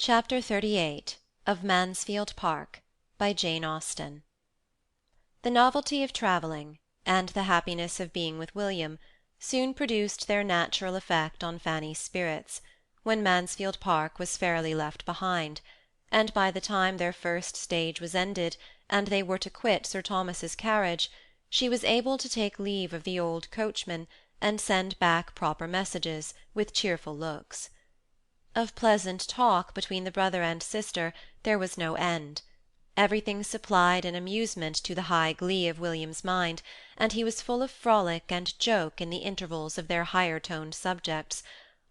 Chapter 38 of Mansfield Park, by Jane Austen. The novelty of travelling, and the happiness of being with William, soon produced their natural effect on Fanny's spirits, when Mansfield Park was fairly left behind, and by the time their first stage was ended, and they were to quit Sir Thomas's carriage, she was able to take leave of the old coachman, and send back proper messages, with cheerful looks. Of pleasant talk between the brother and sister there was no end. Everything supplied an amusement to the high glee of William's mind, and he was full of frolic and joke in the intervals of their higher-toned subjects,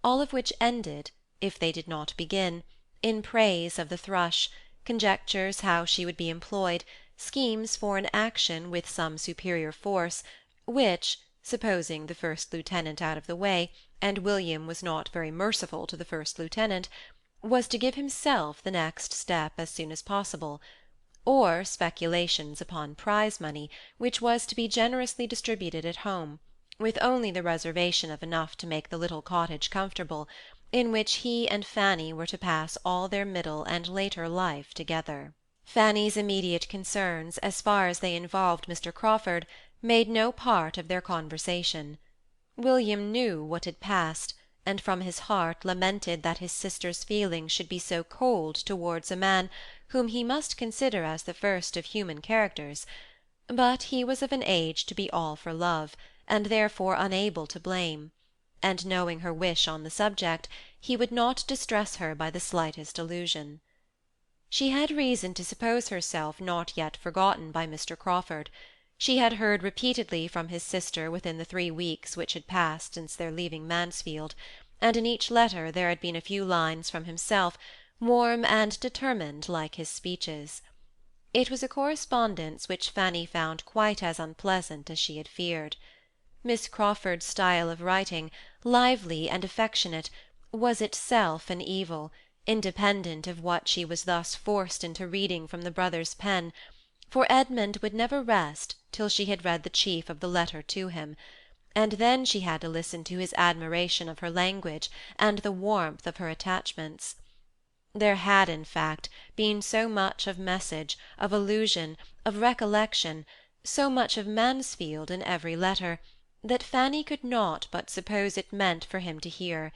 all of which ended, if they did not begin, in praise of the thrush, conjectures how she would be employed, schemes for an action with some superior force, which, supposing the first lieutenant out of the way, and William was not very merciful to the first lieutenant, was to give himself the next step as soon as possible, or speculations upon prize-money, which was to be generously distributed at home, with only the reservation of enough to make the little cottage comfortable, in which he and Fanny were to pass all their middle and later life together. Fanny's immediate concerns, as far as they involved Mr. Crawford, made no part of their conversation. William knew what had passed, and from his heart lamented that his sister's feelings should be so cold towards a man whom he must consider as the first of human characters, but he was of an age to be all for love, and therefore unable to blame, and knowing her wish on the subject, he would not distress her by the slightest allusion. She had reason to suppose herself not yet forgotten by Mr. Crawford. She had heard repeatedly from his sister within the 3 weeks which had passed since their leaving Mansfield, and in each letter there had been a few lines from himself, warm and determined like his speeches. It was a correspondence which Fanny found quite as unpleasant as she had feared. Miss Crawford's style of writing, lively and affectionate, was itself an evil, independent of what she was thus forced into reading from the brother's pen, for Edmund would never rest till she had read the chief of the letter to him, and then she had to listen to his admiration of her language and the warmth of her attachments. There had, in fact, been so much of message, of allusion, of recollection, so much of Mansfield in every letter, that Fanny could not but suppose it meant for him to hear,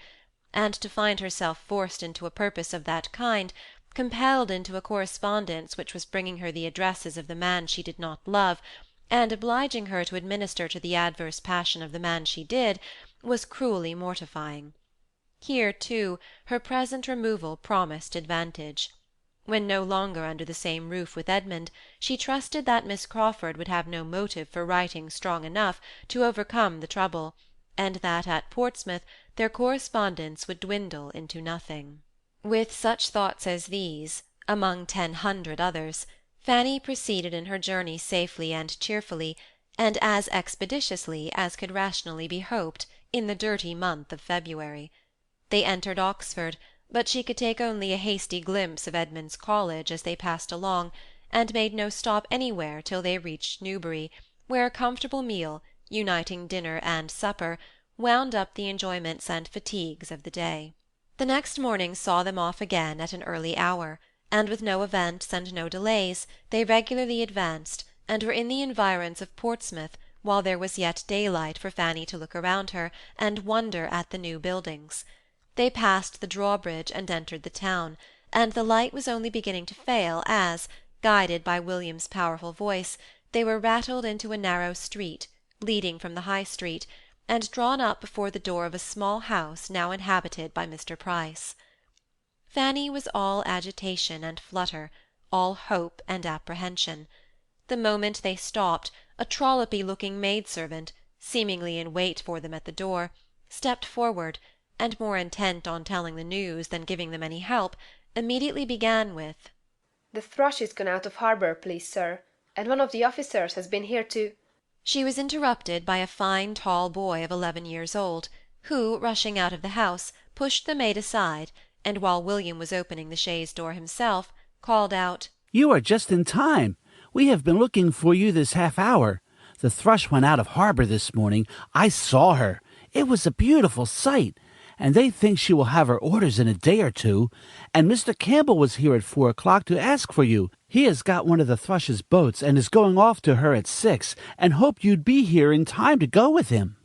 and to find herself forced into a purpose of that kind, compelled into a correspondence which was bringing her the addresses of the man she did not love, and obliging her to administer to the adverse passion of the man she did, was cruelly mortifying. Here, too, her present removal promised advantage. When no longer under the same roof with Edmund, she trusted that Miss Crawford would have no motive for writing strong enough to overcome the trouble, and that at Portsmouth their correspondence would dwindle into nothing. With such thoughts as these, among 10,000 others, Fanny proceeded in her journey safely and cheerfully, and as expeditiously as could rationally be hoped in the dirty month of February. They entered Oxford, but she could take only a hasty glimpse of Edmund's College as they passed along, and made no stop anywhere till they reached Newbury, where a comfortable meal, uniting dinner and supper, wound up the enjoyments and fatigues of the day. The next morning saw them off again at an early hour, and with no events and no delays, they regularly advanced, and were in the environs of Portsmouth while there was yet daylight for Fanny to look around her, and wonder at the new buildings. They passed the drawbridge and entered the town, and the light was only beginning to fail as, guided by William's powerful voice, they were rattled into a narrow street, leading from the High Street, and drawn up before the door of a small house now inhabited by Mr. Price. Fanny was all agitation and flutter, all hope and apprehension. The moment they stopped, a trollopy-looking maidservant, seemingly in wait for them at the door, stepped forward, and more intent on telling the news than giving them any help, immediately began with, "The thrush is gone out of harbour, please, sir, and one of the officers has been here to—" She was interrupted by a fine tall boy of 11 years old, who, rushing out of the house, pushed the maid aside, and while William was opening the chaise door himself, called out, "You are just in time. We have been looking for you this half-hour. The thrush went out of harbour this morning. I saw her. It was a beautiful sight. and they think she will have her orders in a day or two. And Mr. Campbell was here at 4 o'clock to ask for you. He has got one of the Thrush's boats and is going off to her at 6, and hoped you'd be here in time to go with him."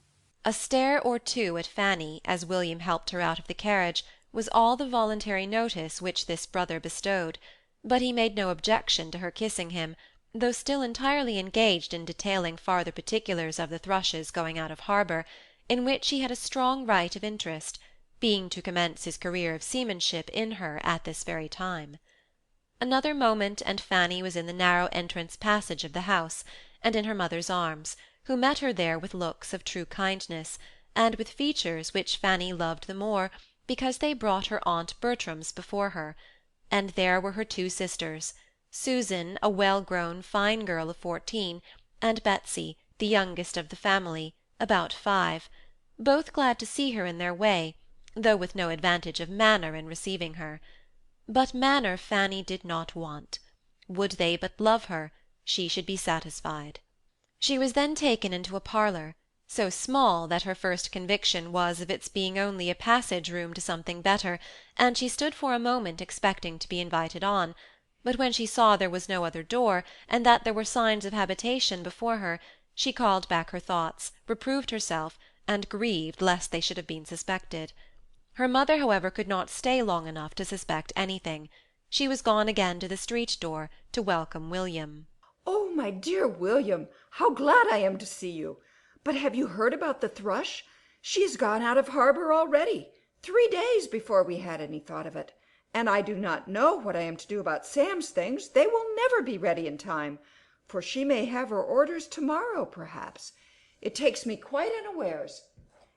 A stare or two at Fanny, as William helped her out of the carriage, was all the voluntary notice which this brother bestowed, but he made no objection to her kissing him, though still entirely engaged in detailing farther particulars of the Thrushes going out of harbour, in which he had a strong right of interest, being to commence his career of seamanship in her at this very time. Another moment and Fanny was in the narrow entrance passage of the house, and in her mother's arms, who met her there with looks of true kindness, and with features which Fanny loved the more because they brought her aunt Bertram's before her, and there were her two sisters, Susan, a well-grown, fine girl of 14, and Betsy, the youngest of the family, about 5, both glad to see her in their way, though with no advantage of manner in receiving her. But manner Fanny did not want. Would they but love her, she should be satisfied. She was then taken into a parlour, so small that her first conviction was of its being only a passage-room to something better, and she stood for a moment expecting to be invited on, but when she saw there was no other door, and that there were signs of habitation before her, she called back her thoughts, reproved herself, and grieved lest they should have been suspected. Her mother, however, could not stay long enough to suspect anything. She was gone again to the street door to welcome William. "Oh, my dear William, how glad I am to see you! But have you heard about the Thrush? She has gone out of harbour already, 3 days before we had any thought of it. And I do not know what I am to do about Sam's things. They will never be ready in time, for she may have her orders to-morrow, perhaps. It takes me quite unawares.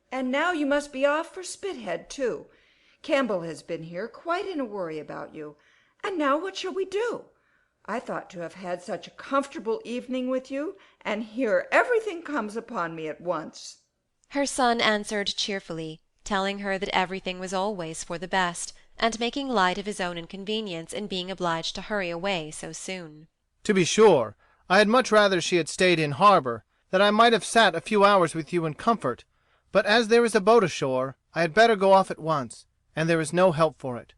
And now you must be off for Spithead too. Campbell has been here, quite in a worry about you. And now what shall we do? I thought to have had such a comfortable evening with you, and here everything comes upon me at once." Her son answered cheerfully, telling her that everything was always for the best, and making light of his own inconvenience in being obliged to hurry away so soon. "To be sure, I had much rather she had stayed in harbour, that I might have sat a few hours with you in comfort, but as there is a boat ashore, I had better go off at once, and there is no help for it.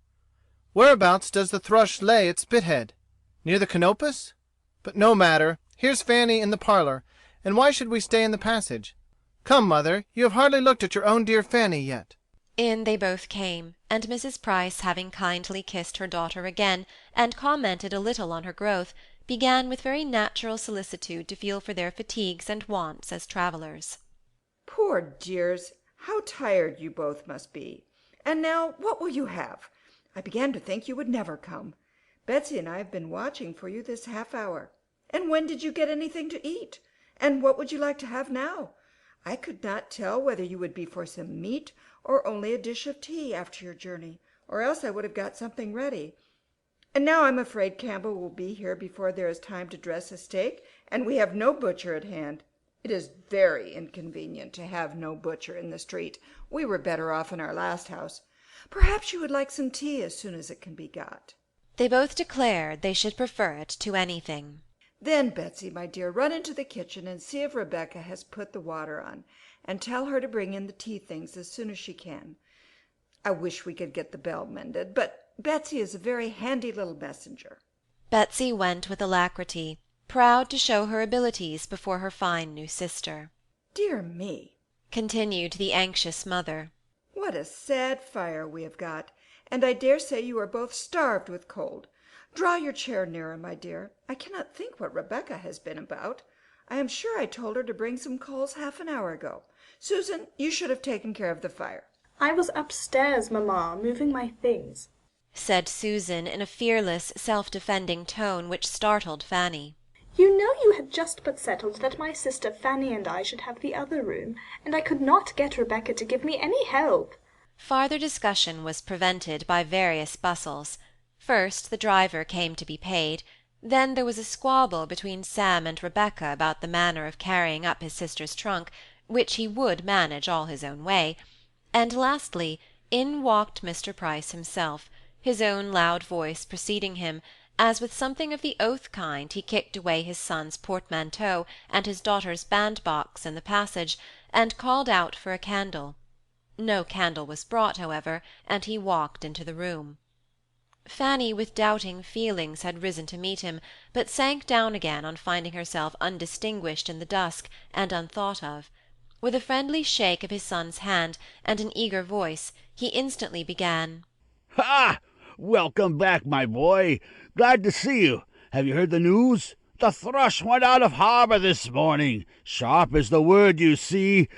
Whereabouts does the Thrush lay at Spithead? Near the Canopus? But no matter, here's Fanny in the parlour, and why should we stay in the passage? Come, mother, you have hardly looked at your own dear Fanny yet." In they both came, and Mrs. Price, having kindly kissed her daughter again, and commented a little on her growth, began with very natural solicitude to feel for their fatigues and wants as travellers. "Poor dears, how tired you both must be! And now what will you have? I began to think you would never come. Betsy and I have been watching for you this half-hour. And when did you get anything to eat? And what would you like to have now? I could not tell whether you would be for some meat or only a dish of tea after your journey, or else I would have got something ready. And now I'm afraid Campbell will be here before there is time to dress a steak, and we have no butcher at hand. It is very inconvenient to have no butcher in the street. We were better off in our last house. Perhaps you would like some tea as soon as it can be got." They both declared they should prefer it to anything. "Then, Betsy, my dear, run into the kitchen and see if Rebecca has put the water on, and tell her to bring in the tea things as soon as she can. I wish we could get the bell mended, but Betsy is a very handy little messenger." Betsy went with alacrity, proud to show her abilities before her fine new sister. "Dear me," continued the anxious mother, "what a sad fire we have got, and I dare say you are both starved with cold. Draw your chair nearer, my dear. I cannot think what Rebecca has been about. I am sure I told her to bring some coals half an hour ago. Susan, you should have taken care of the fire." "I was upstairs, mamma, moving my things," said Susan in a fearless, self-defending tone which startled Fanny. "You know you had just but settled that my sister Fanny and I should have the other room, and I could not get Rebecca to give me any help." Farther discussion was prevented by various bustles. First the driver came to be paid, then there was a squabble between Sam and Rebecca about the manner of carrying up his sister's trunk, which he would manage all his own way, and lastly in walked Mr. Price himself, his own loud voice preceding him, as with something of the oath kind he kicked away his son's portmanteau and his daughter's bandbox in the passage, and called out for a candle. No candle was brought, however, and he walked into the room. Fanny, with doubting feelings, had risen to meet him, but sank down again on finding herself undistinguished in the dusk, and unthought of. With a friendly shake of his son's hand, and an eager voice, he instantly began, "Ha! Welcome back, my boy. Glad to see you. Have you heard the news? The Thrush went out of harbor this morning. Sharp as the word, you see.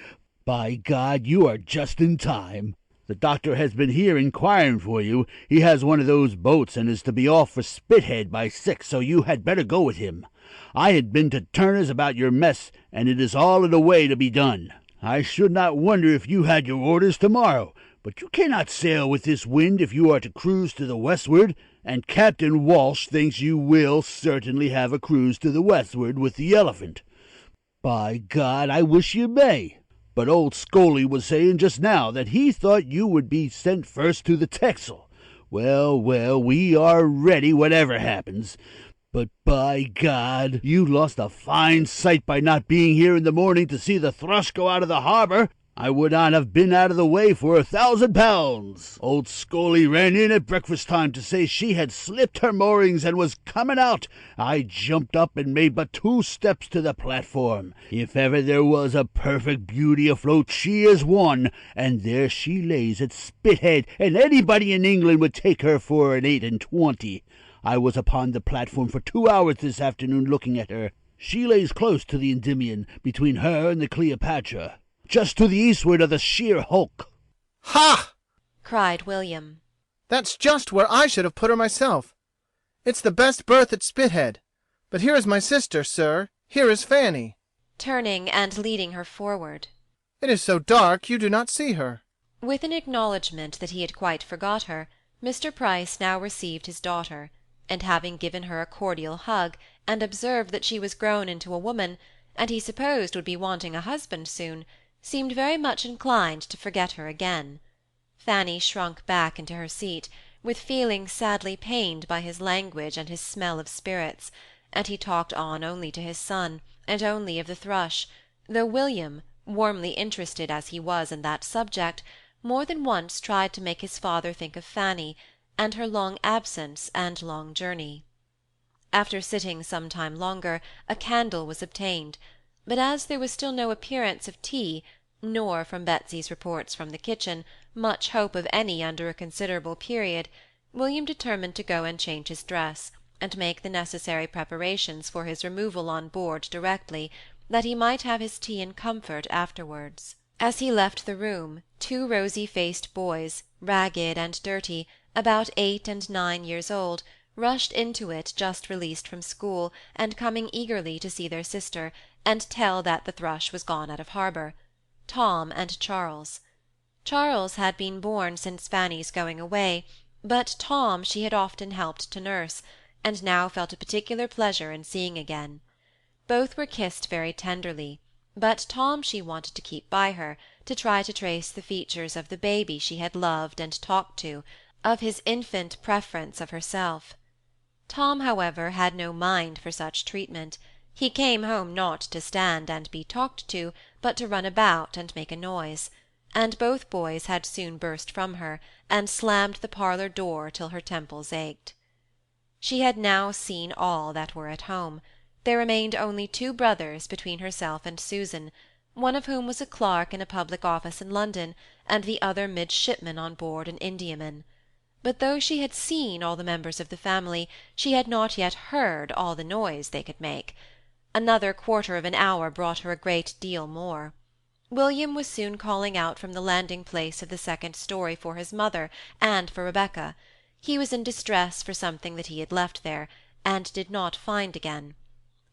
By God, you are just in time. The doctor has been here inquiring for you. He has one of those boats and is to be off for Spithead by 6, so you had better go with him. I had been to Turner's about your mess, and it is all in a way to be done. I should not wonder if you had your orders tomorrow, but you cannot sail with this wind if you are to cruise to the westward, and Captain Walsh thinks you will certainly have a cruise to the westward with the Elephant. By God, I wish you may. But old Scully was saying just now that he thought you would be sent first to the Texel. Well, well, we are ready whatever happens. But by God, you lost a fine sight by not being here in the morning to see the Thrush go out of the harbor. I would not have been out of the way for £1,000. Old Scully ran in at breakfast time to say she had slipped her moorings and was coming out. I jumped up and made but 2 steps to the platform. If ever there was a perfect beauty afloat, she is one, and there she lays at Spithead, and anybody in England would take her for an 8 and 20. I was upon the platform for 2 hours this afternoon looking at her. She lays close to the Endymion, between her and the Cleopatra, just to the eastward of the sheer hulk." Ha! cried William. That's just where I should have put her myself. It's the best berth at Spithead. But here is my sister, sir. Here is Fanny. Turning and leading her forward. It is so dark you do not see her. With an acknowledgment that he had quite forgot her, Mr. Price now received his daughter, and having given her a cordial hug, and observed that she was grown into a woman, and he supposed would be wanting a husband soon, seemed very much inclined to forget her again. Fanny shrunk back into her seat, with feelings sadly pained by his language and his smell of spirits, and he talked on only to his son, and only of the Thrush, though William, warmly interested as he was in that subject, more than once tried to make his father think of Fanny, and her long absence and long journey. After sitting some time longer, a candle was obtained, but as there was still no appearance of tea, nor, from Betsy's reports from the kitchen, much hope of any under a considerable period, William determined to go and change his dress, and make the necessary preparations for his removal on board directly, that he might have his tea in comfort afterwards. As he left the room, 2 rosy-faced boys, ragged and dirty, about 8 and 9 years old, rushed into it just released from school, and coming eagerly to see their sister, and tell that the Thrush was gone out of harbour. Tom and Charles. Charles had been born since Fanny's going away, but Tom she had often helped to nurse, and now felt a particular pleasure in seeing again. Both were kissed very tenderly, but Tom she wanted to keep by her, to try to trace the features of the baby she had loved and talked to, of his infant preference of herself. Tom, however, had no mind for such treatment. He came home not to stand and be talked to, but to run about and make a noise, and both boys had soon burst from her, and slammed the parlour door till her temples ached. She had now seen all that were at home. There remained only 2 brothers between herself and Susan, one of whom was a clerk in a public office in London, and the other midshipman on board an Indiaman. But though she had seen all the members of the family, she had not yet heard all the noise they could make. Another quarter of an hour brought her a great deal more. William was soon calling out from the landing-place of the 2nd story for his mother and for Rebecca. He was in distress for something that he had left there, and did not find again.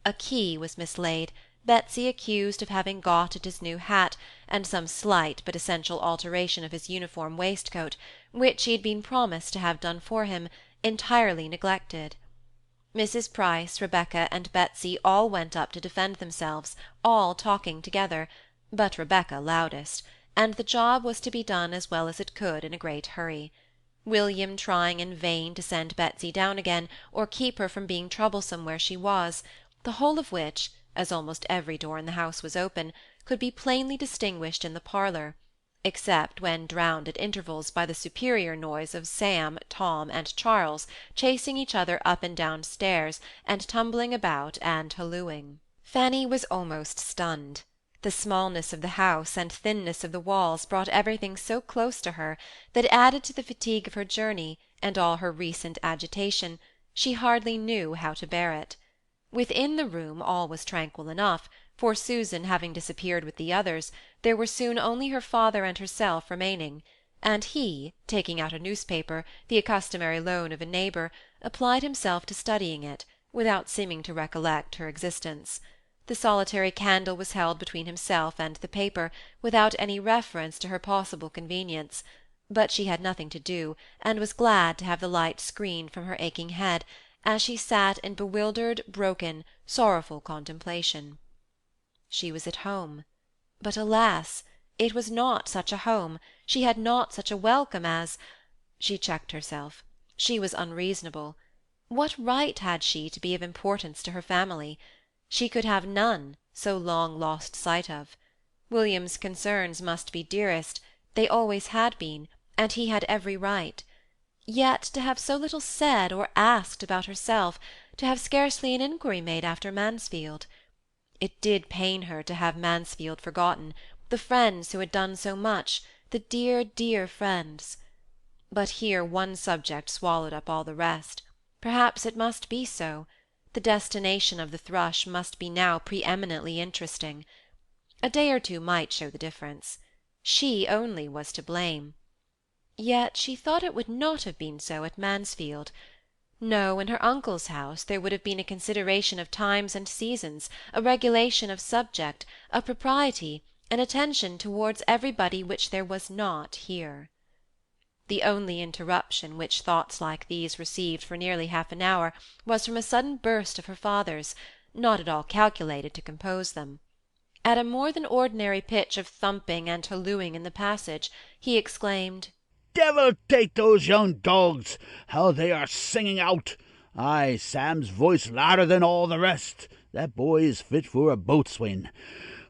A key was mislaid, Betsy accused of having got at his new hat, and some slight but essential alteration of his uniform waistcoat, which he had been promised to have done for him, entirely neglected. Mrs. Price, Rebecca, and Betsy all went up to defend themselves, all talking together, but Rebecca loudest, and the job was to be done as well as it could in a great hurry. William trying in vain to send Betsy down again, or keep her from being troublesome where she was, the whole of which, as almost every door in the house was open, could be plainly distinguished in the parlour, except when drowned at intervals by the superior noise of Sam, Tom, and Charles chasing each other up and down stairs, and tumbling about and hallooing. Fanny was almost stunned. The smallness of the house and thinness of the walls brought everything so close to her that, added to the fatigue of her journey and all her recent agitation, she hardly knew how to bear it. Within the room all was tranquil enough, for Susan having disappeared with the others, there were soon only her father and herself remaining, and he, taking out a newspaper, the customary loan of a neighbour, applied himself to studying it, without seeming to recollect her existence. The solitary candle was held between himself and the paper, without any reference to her possible convenience, but she had nothing to do, and was glad to have the light screened from her aching head, as she sat in bewildered, broken, sorrowful contemplation. She was at home. But alas! it was not such a home, she had not such a welcome as— She checked herself. She was unreasonable. What right had she to be of importance to her family? She could have none, so long lost sight of. William's concerns must be dearest, they always had been, and he had every right. Yet to have so little said or asked about herself, to have scarcely an inquiry made after Mansfield. It did pain her to have Mansfield forgotten, the friends who had done so much, the dear, dear friends. But here one subject swallowed up all the rest. Perhaps it must be so. The destination of the thrush must be now pre-eminently interesting. A day or two might show the difference. She only was to blame. Yet she thought it would not have been so at Mansfield. No, in her uncle's house there would have been a consideration of times and seasons, a regulation of subject, a propriety, an attention towards everybody which there was not here. The only interruption which thoughts like these received for nearly half an hour was from a sudden burst of her father's, not at all calculated to compose them. At a more than ordinary pitch of thumping and hallooing in the passage, he exclaimed, Devil take those young dogs! How they are singing out! Aye, Sam's voice louder than all the rest. That boy is fit for a boatswain.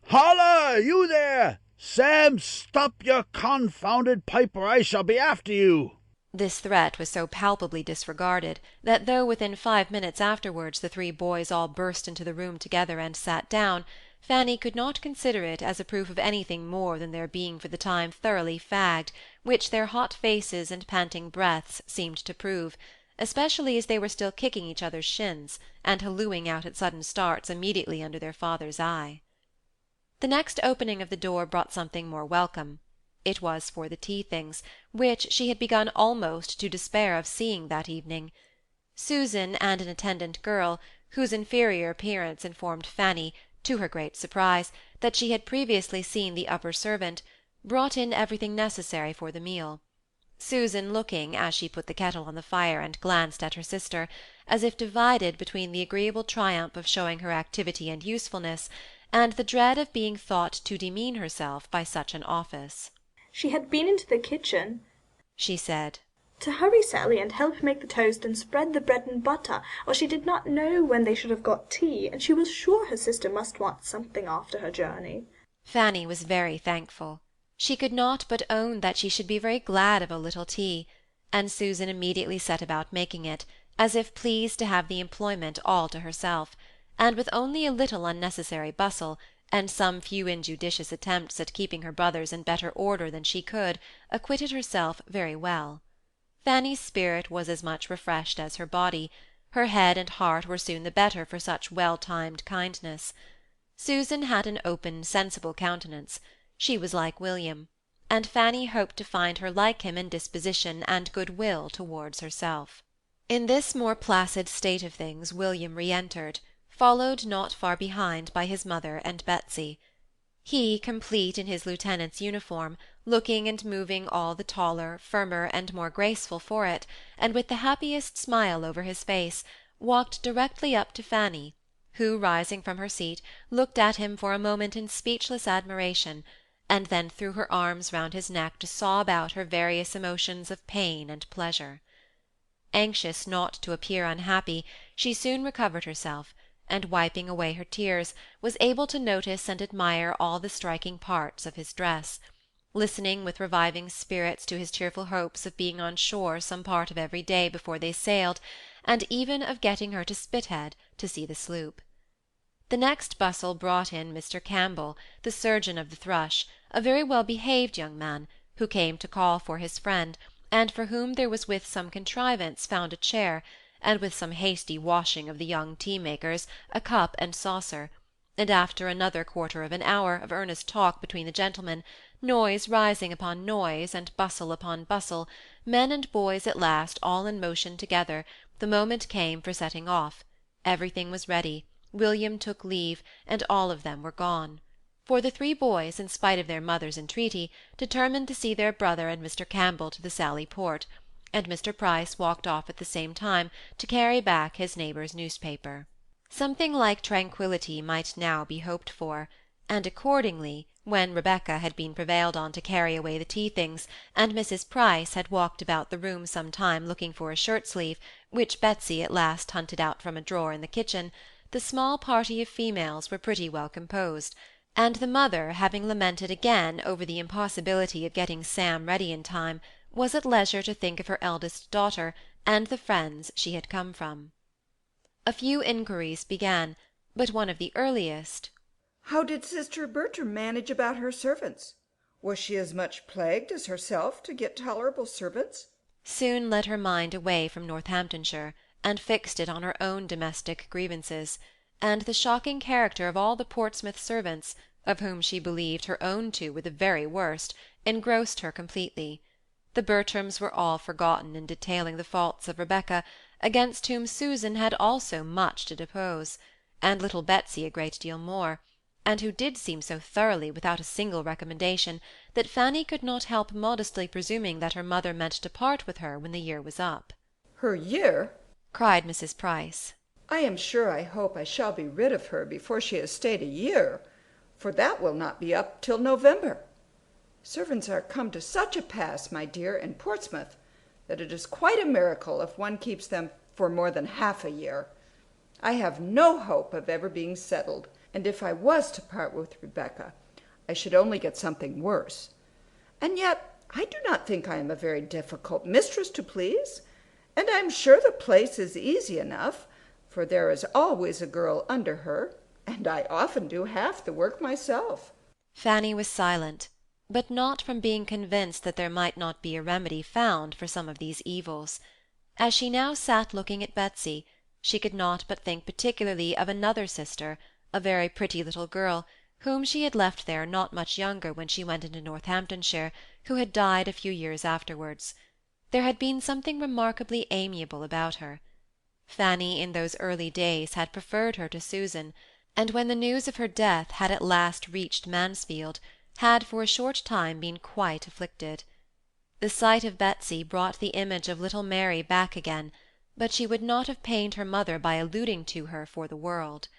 Holla, you there! Sam, stop your confounded pipe, or I shall be after you. This threat was so palpably disregarded, that though within 5 minutes afterwards the 3 boys all burst into the room together and sat down, Fanny could not consider it as a proof of anything more than their being for the time thoroughly fagged, which their hot faces and panting breaths seemed to prove, especially as they were still kicking each other's shins, and hallooing out at sudden starts immediately under their father's eye. The next opening of the door brought something more welcome. It was for the tea-things, which she had begun almost to despair of seeing that evening. Susan and an attendant girl, whose inferior appearance informed Fanny, to her great surprise, that she had previously seen the upper servant, brought in everything necessary for the meal. Susan looking, as she put the kettle on the fire and glanced at her sister, as if divided between the agreeable triumph of showing her activity and usefulness, and the dread of being thought to demean herself by such an office. She had been into the kitchen, she said, to hurry Sally and help make the toast and spread the bread and butter, or she did not know when they should have got tea, and she was sure her sister must want something after her journey. Fanny was very thankful. She could not but own that she should be very glad of a little tea, and Susan immediately set about making it, as if pleased to have the employment all to herself, and with only a little unnecessary bustle, and some few injudicious attempts at keeping her brothers in better order than she could, acquitted herself very well. Fanny's spirit was as much refreshed as her body. Her head and heart were soon the better for such well-timed kindness. Susan had an open, sensible countenance. She was like William, and Fanny hoped to find her like him in disposition and good-will towards herself. In this more placid state of things William re-entered, followed not far behind by his mother and Betsy. He, complete in his lieutenant's uniform, looking and moving all the taller, firmer, and more graceful for it, and with the happiest smile over his face, walked directly up to Fanny, who, rising from her seat, looked at him for a moment in speechless admiration, and then threw her arms round his neck to sob out her various emotions of pain and pleasure. Anxious not to appear unhappy, she soon recovered herself, and wiping away her tears, was able to notice and admire all the striking parts of his dress, listening with reviving spirits to his cheerful hopes of being on shore some part of every day before they sailed, and even of getting her to Spithead to see the sloop. The next bustle brought in Mr. Campbell, the surgeon of the Thrush, a very well-behaved young man, who came to call for his friend, and for whom there was with some contrivance found a chair, and with some hasty washing of the young tea-makers, a cup and saucer, and after another quarter of an hour of earnest talk between the gentlemen, noise rising upon noise, and bustle upon bustle, men and boys at last all in motion together, the moment came for setting off. Everything was ready, William took leave, and all of them were gone. For the three boys, in spite of their mother's entreaty, determined to see their brother and Mr. Campbell to the Sally Port, and Mr. Price walked off at the same time to carry back his neighbour's newspaper. Something like tranquillity might now be hoped for, and accordingly, when Rebecca had been prevailed on to carry away the tea-things, and Mrs. Price had walked about the room some time looking for a shirt-sleeve, which Betsy at last hunted out from a drawer in the kitchen, the small party of females were pretty well composed, and the mother, having lamented again over the impossibility of getting Sam ready in time, was at leisure to think of her eldest daughter and the friends she had come from. A few inquiries began, but one of the earliest— How did Sister Bertram manage about her servants? Was she as much plagued as herself to get tolerable servants? soon led her mind away from Northamptonshire, and fixed it on her own domestic grievances, and the shocking character of all the Portsmouth servants, of whom she believed her own two were the very worst, engrossed her completely. The Bertrams were all forgotten in detailing the faults of Rebecca, against whom Susan had also much to depose, and little Betsy a great deal more, and who did seem so thoroughly without a single recommendation, that Fanny could not help modestly presuming that her mother meant to part with her when the year was up. Her year? Cried Mrs. Price. I am sure I hope I shall be rid of her before she has stayed a year, for that will not be up till November. Servants are come to such a pass, my dear, in Portsmouth, that it is quite a miracle if one keeps them for more than half a year. I have no hope of ever being settled, and if I was to part with Rebecca, I should only get something worse. And yet I do not think I am a very difficult mistress to please, and I am sure the place is easy enough, for there is always a girl under her, and I often do half the work myself. Fanny was silent, but not from being convinced that there might not be a remedy found for some of these evils. As she now sat looking at Betsy, she could not but think particularly of another sister, a very pretty little girl, whom she had left there not much younger when she went into Northamptonshire, who had died a few years afterwards. There had been something remarkably amiable about her. Fanny in those early days had preferred her to Susan, and when the news of her death had at last reached Mansfield, had for a short time been quite afflicted. The sight of Betsy brought the image of little Mary back again, but she would not have pained her mother by alluding to her for the world.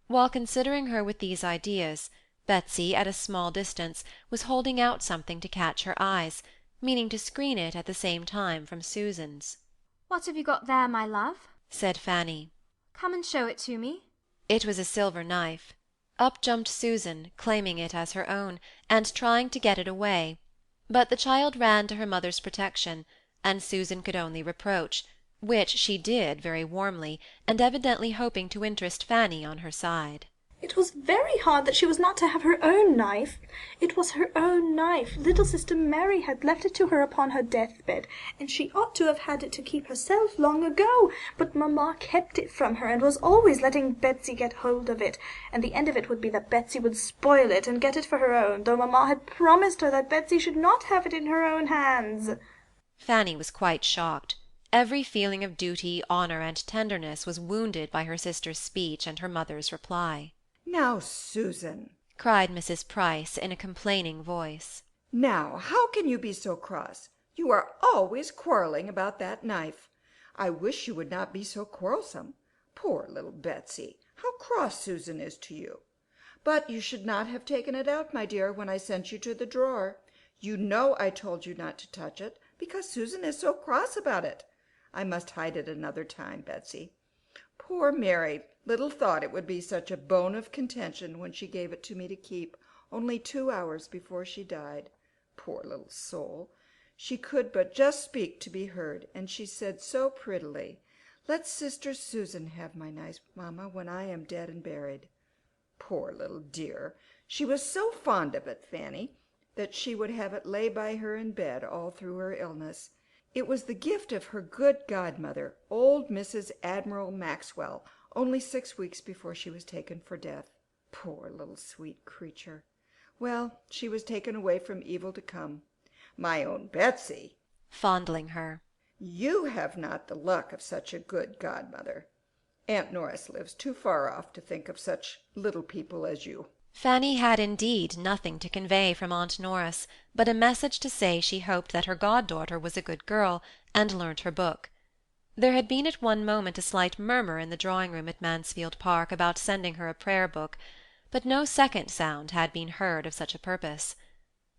While considering her with these ideas, Betsy, at a small distance, was holding out something to catch her eyes, meaning to screen it at the same time from Susan's. "What have you got there, my love?" said Fanny. "Come and show it to me." It was a silver knife. Up jumped Susan, claiming it as her own, and trying to get it away, but the child ran to her mother's protection, and Susan could only reproach, which she did very warmly, and evidently hoping to interest Fanny on her side. It was very hard that she was not to have her own knife. It was her own knife. Little sister Mary had left it to her upon her deathbed, and she ought to have had it to keep herself long ago, but mamma kept it from her, and was always letting Betsy get hold of it, and the end of it would be that Betsy would spoil it and get it for her own, though mamma had promised her that Betsy should not have it in her own hands. Fanny was quite shocked. Every feeling of duty, honour, and tenderness was wounded by her sister's speech and her mother's reply. Now, Susan, cried Mrs. Price in a complaining voice. now, how can you be so cross? You are always quarrelling about that knife. I wish you would not be so quarrelsome. Poor little Betsy, how cross Susan is to you. But you should not have taken it out, my dear, when I sent you to the drawer. You know I told you not to touch it, because Susan is so cross about it. I must hide it another time, Betsy. Poor Mary little thought it would be such a bone of contention when she gave it to me to keep, only 2 hours before she died. Poor little soul! She could but just speak to be heard, and she said so prettily, "Let Sister Susan have my nice mamma when I am dead and buried." Poor little dear! She was so fond of it, Fanny, that she would have it lay by her in bed all through her illness. It was the gift of her good godmother, old Mrs. Admiral Maxwell, only 6 weeks before she was taken for death. Poor little sweet creature! Well, she was taken away from evil to come. My own Betsy, fondling her, you have not the luck of such a good godmother. Aunt Norris lives too far off to think of such little people as you. Fanny had indeed nothing to convey from Aunt Norris, but a message to say she hoped that her goddaughter was a good girl, and learnt her book. There had been at one moment a slight murmur in the drawing-room at Mansfield Park about sending her a prayer-book, but no second sound had been heard of such a purpose.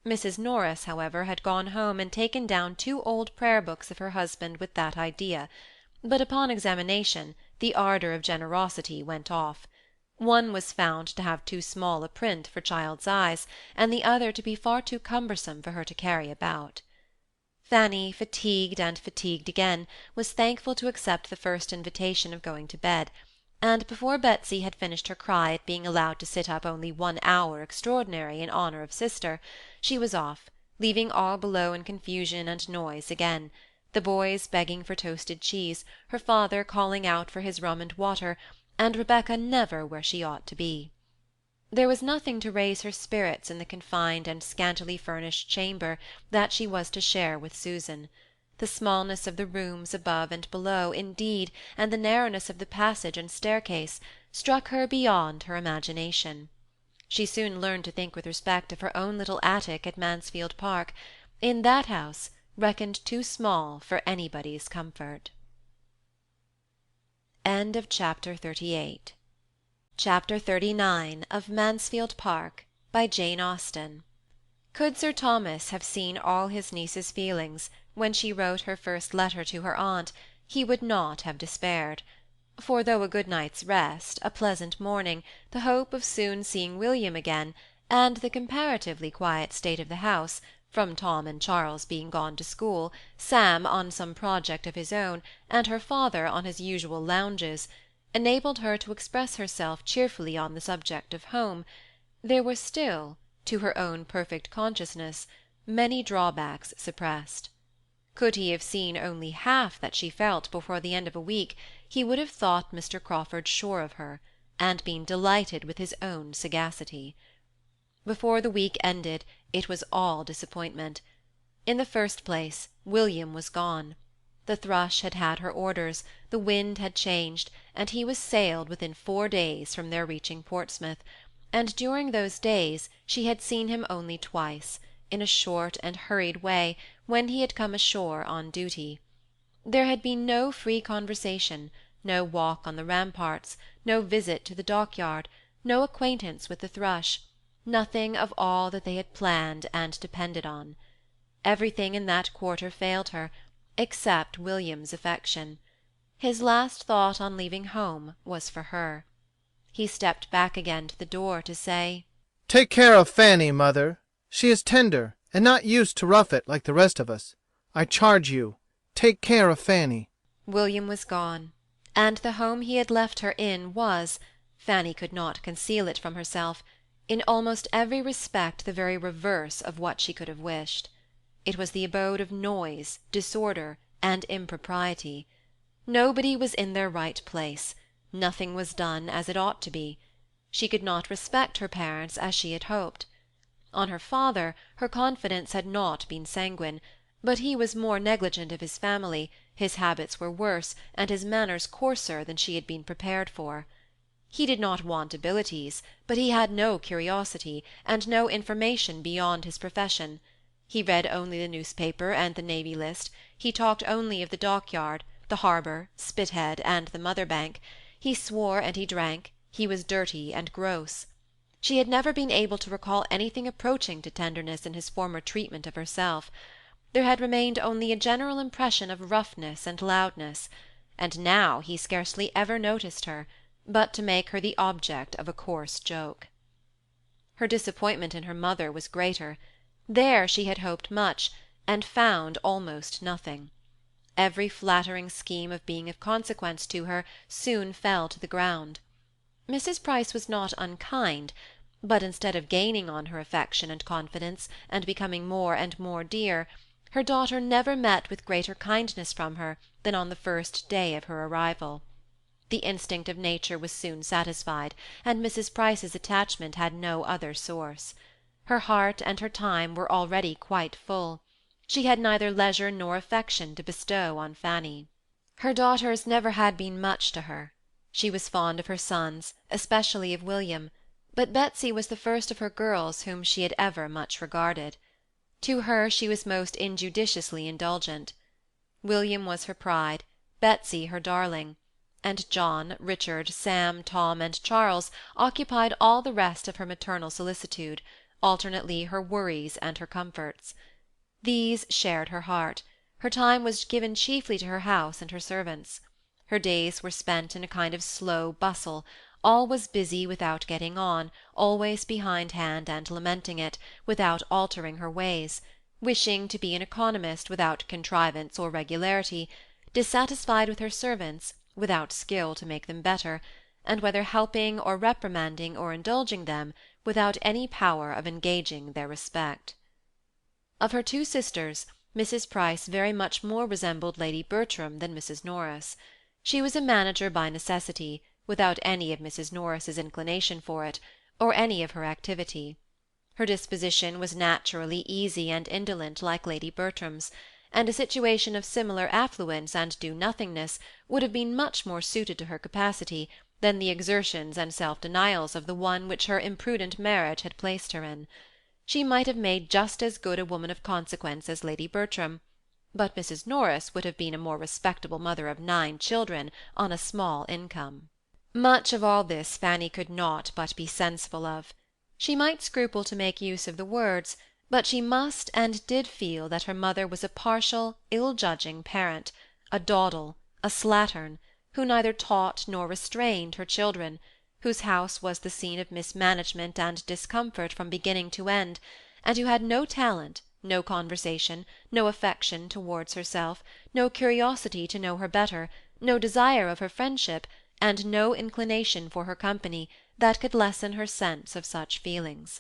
Mrs. Norris, however, had gone home and taken down 2 old prayer-books of her husband with that idea, but upon examination the ardour of generosity went off. One was found to have too small a print for child's eyes, and the other to be far too cumbersome for her to carry about. Fanny, fatigued and fatigued again, was thankful to accept the first invitation of going to bed, and before Betsy had finished her cry at being allowed to sit up only 1 hour extraordinary in honour of sister, she was off, leaving all below in confusion and noise again, the boys begging for toasted cheese, her father calling out for his rum and water, and Rebecca never where she ought to be. There was nothing to raise her spirits in the confined and scantily furnished chamber that she was to share with Susan. The smallness of the rooms above and below, indeed, and the narrowness of the passage and staircase, struck her beyond her imagination. She soon learned to think with respect of her own little attic at Mansfield Park, in that house reckoned too small for anybody's comfort. Chapter 39 of Mansfield Park, by Jane Austen. Could Sir Thomas have seen all his niece's feelings when she wrote her first letter to her aunt, he would not have despaired, for though a good night's rest, a pleasant morning, the hope of soon seeing William again, and the comparatively quiet state of the house, from Tom and Charles being gone to school, Sam on some project of his own, and her father on his usual lounges, enabled her to express herself cheerfully on the subject of home, there were still, to her own perfect consciousness, many drawbacks suppressed. Could he have seen only half that she felt before the end of a week, he would have thought Mr. Crawford sure of her, and been delighted with his own sagacity. Before the week ended, it was all disappointment. In the first place, William was gone. The Thrush had had her orders, the wind had changed, and he was sailed within 4 days from their reaching Portsmouth, and during those days she had seen him only twice, in a short and hurried way, when he had come ashore on duty. There had been no free conversation, no walk on the ramparts, no visit to the dockyard, no acquaintance with the Thrush, nothing of all that they had planned and depended on. Everything in that quarter failed her, except William's affection. His last thought on leaving home was for her. He stepped back again to the door to say, "Take care of Fanny, mother. She is tender, and not used to rough it like the rest of us. I charge you, take care of Fanny." William was gone, and the home he had left her in was, Fanny could not conceal it from herself, in almost every respect the very reverse of what she could have wished. It was the abode of noise, disorder, and impropriety. Nobody was in their right place, nothing was done as it ought to be. She could not respect her parents as she had hoped. On her father, her confidence had not been sanguine, but he was more negligent of his family, his habits were worse, and his manners coarser than she had been prepared for. He did not want abilities, but he had no curiosity, and no information beyond his profession. He read only the newspaper and the Navy List, he talked only of the dockyard, the harbour, Spithead, and the Mother Bank, he swore and he drank, he was dirty and gross. She had never been able to recall anything approaching to tenderness in his former treatment of herself. There had remained only a general impression of roughness and loudness, and now he scarcely ever noticed her, but to make her the object of a coarse joke. Her disappointment in her mother was greater. There she had hoped much, and found almost nothing. Every flattering scheme of being of consequence to her soon fell to the ground. Mrs. Price was not unkind, but instead of gaining on her affection and confidence, and becoming more and more dear, her daughter never met with greater kindness from her than on the first day of her arrival. The instinct of nature was soon satisfied, and Mrs. Price's attachment had no other source. Her heart and her time were already quite full. She had neither leisure nor affection to bestow on Fanny. Her daughters never had been much to her. She was fond of her sons, especially of William, but Betsy was the first of her girls whom she had ever much regarded. To her she was most injudiciously indulgent. William was her pride, Betsy her darling, and John, Richard, Sam, Tom, and Charles occupied all the rest of her maternal solicitude, alternately her worries and her comforts. These shared her heart. Her time was given chiefly to her house and her servants. Her days were spent in a kind of slow bustle, all was busy without getting on, always behindhand and lamenting it, without altering her ways, wishing to be an economist without contrivance or regularity, dissatisfied with her servants, without skill to make them better, and whether helping or reprimanding or indulging them, without any power of engaging their respect. Of her two sisters, Mrs. Price very much more resembled Lady Bertram than Mrs. Norris. She was a manager by necessity, without any of Mrs. Norris's inclination for it, or any of her activity. Her disposition was naturally easy and indolent like Lady Bertram's, and a situation of similar affluence and do-nothingness would have been much more suited to her capacity than the exertions and self-denials of the one which her imprudent marriage had placed her in. She might have made just as good a woman of consequence as Lady Bertram, but Mrs. Norris would have been a more respectable mother of 9 children on a small income. Much of all this Fanny could not but be sensible of. She might scruple to make use of the words, but she must and did feel that her mother was a partial, ill-judging parent, a dawdle, a slattern, who neither taught nor restrained her children, whose house was the scene of mismanagement and discomfort from beginning to end, and who had no talent, no conversation, no affection towards herself, no curiosity to know her better, no desire of her friendship, and no inclination for her company that could lessen her sense of such feelings.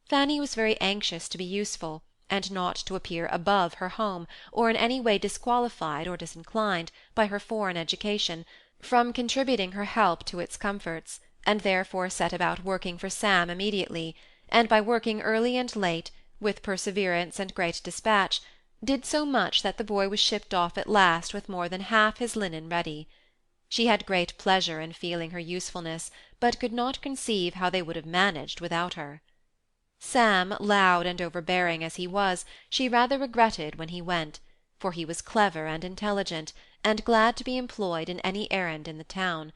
Fanny was very anxious to be useful, and not to appear above her home, or in any way disqualified or disinclined, by her foreign education, from contributing her help to its comforts, and therefore set about working for Sam immediately, and by working early and late, with perseverance and great dispatch, did so much that the boy was shipped off at last with more than half his linen ready. She had great pleasure in feeling her usefulness, but could not conceive how they would have managed without her. Sam, loud and overbearing as he was, she rather regretted when he went, for he was clever and intelligent, and glad to be employed in any errand in the town,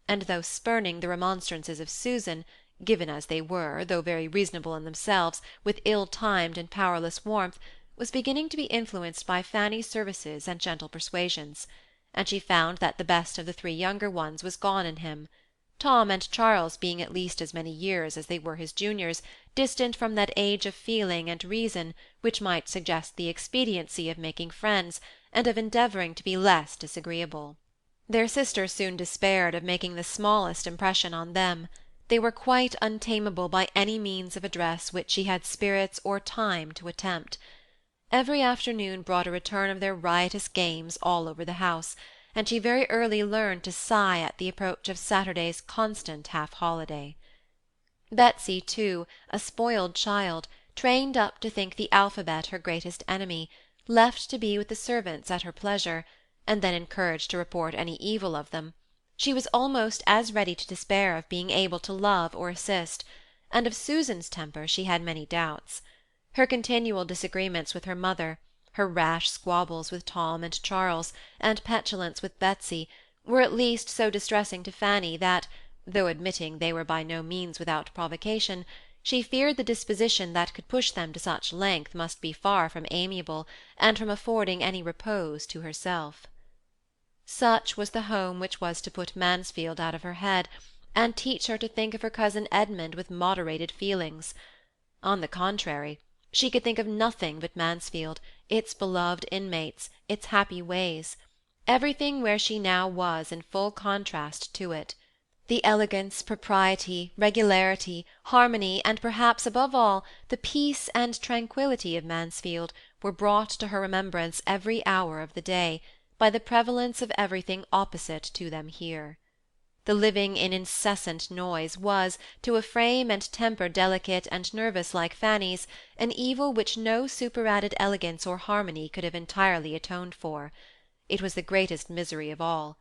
and though spurning the remonstrances of Susan, given as they were, though very reasonable in themselves, with ill-timed and powerless warmth, was beginning to be influenced by Fanny's services and gentle persuasions, and she found that the best of the 3 younger ones was gone in him. Tom and Charles being at least as many years as they were his juniors, distant from that age of feeling and reason which might suggest the expediency of making friends, and of endeavouring to be less disagreeable. Their sister soon despaired of making the smallest impression on them. They were quite untamable by any means of address which she had spirits or time to attempt. Every afternoon brought a return of their riotous games all over the house, and she very early learned to sigh at the approach of Saturday's constant half-holiday. Betsy, too, a spoiled child, trained up to think the alphabet her greatest enemy, left to be with the servants at her pleasure, and then encouraged to report any evil of them, she was almost as ready to despair of being able to love or assist, and of Susan's temper she had many doubts. Her continual disagreements with her mother, her rash squabbles with Tom and Charles, and petulance with Betsy, were at least so distressing to Fanny that, though admitting they were by no means without provocation, she feared the disposition that could push them to such length must be far from amiable, and from affording any repose to herself. Such was the home which was to put Mansfield out of her head, and teach her to think of her cousin Edmund with moderated feelings. On the contrary, She could think of nothing but Mansfield, its beloved inmates, its happy ways. Everything where she now was in full contrast to it. The elegance, propriety, regularity, harmony, and perhaps above all the peace and tranquillity of Mansfield were brought to her remembrance every hour of the day, by the prevalence of everything opposite to them here. The living in incessant noise was, to a frame and temper delicate and nervous like Fanny's, an evil which no superadded elegance or harmony could have entirely atoned for. It was the greatest misery of all.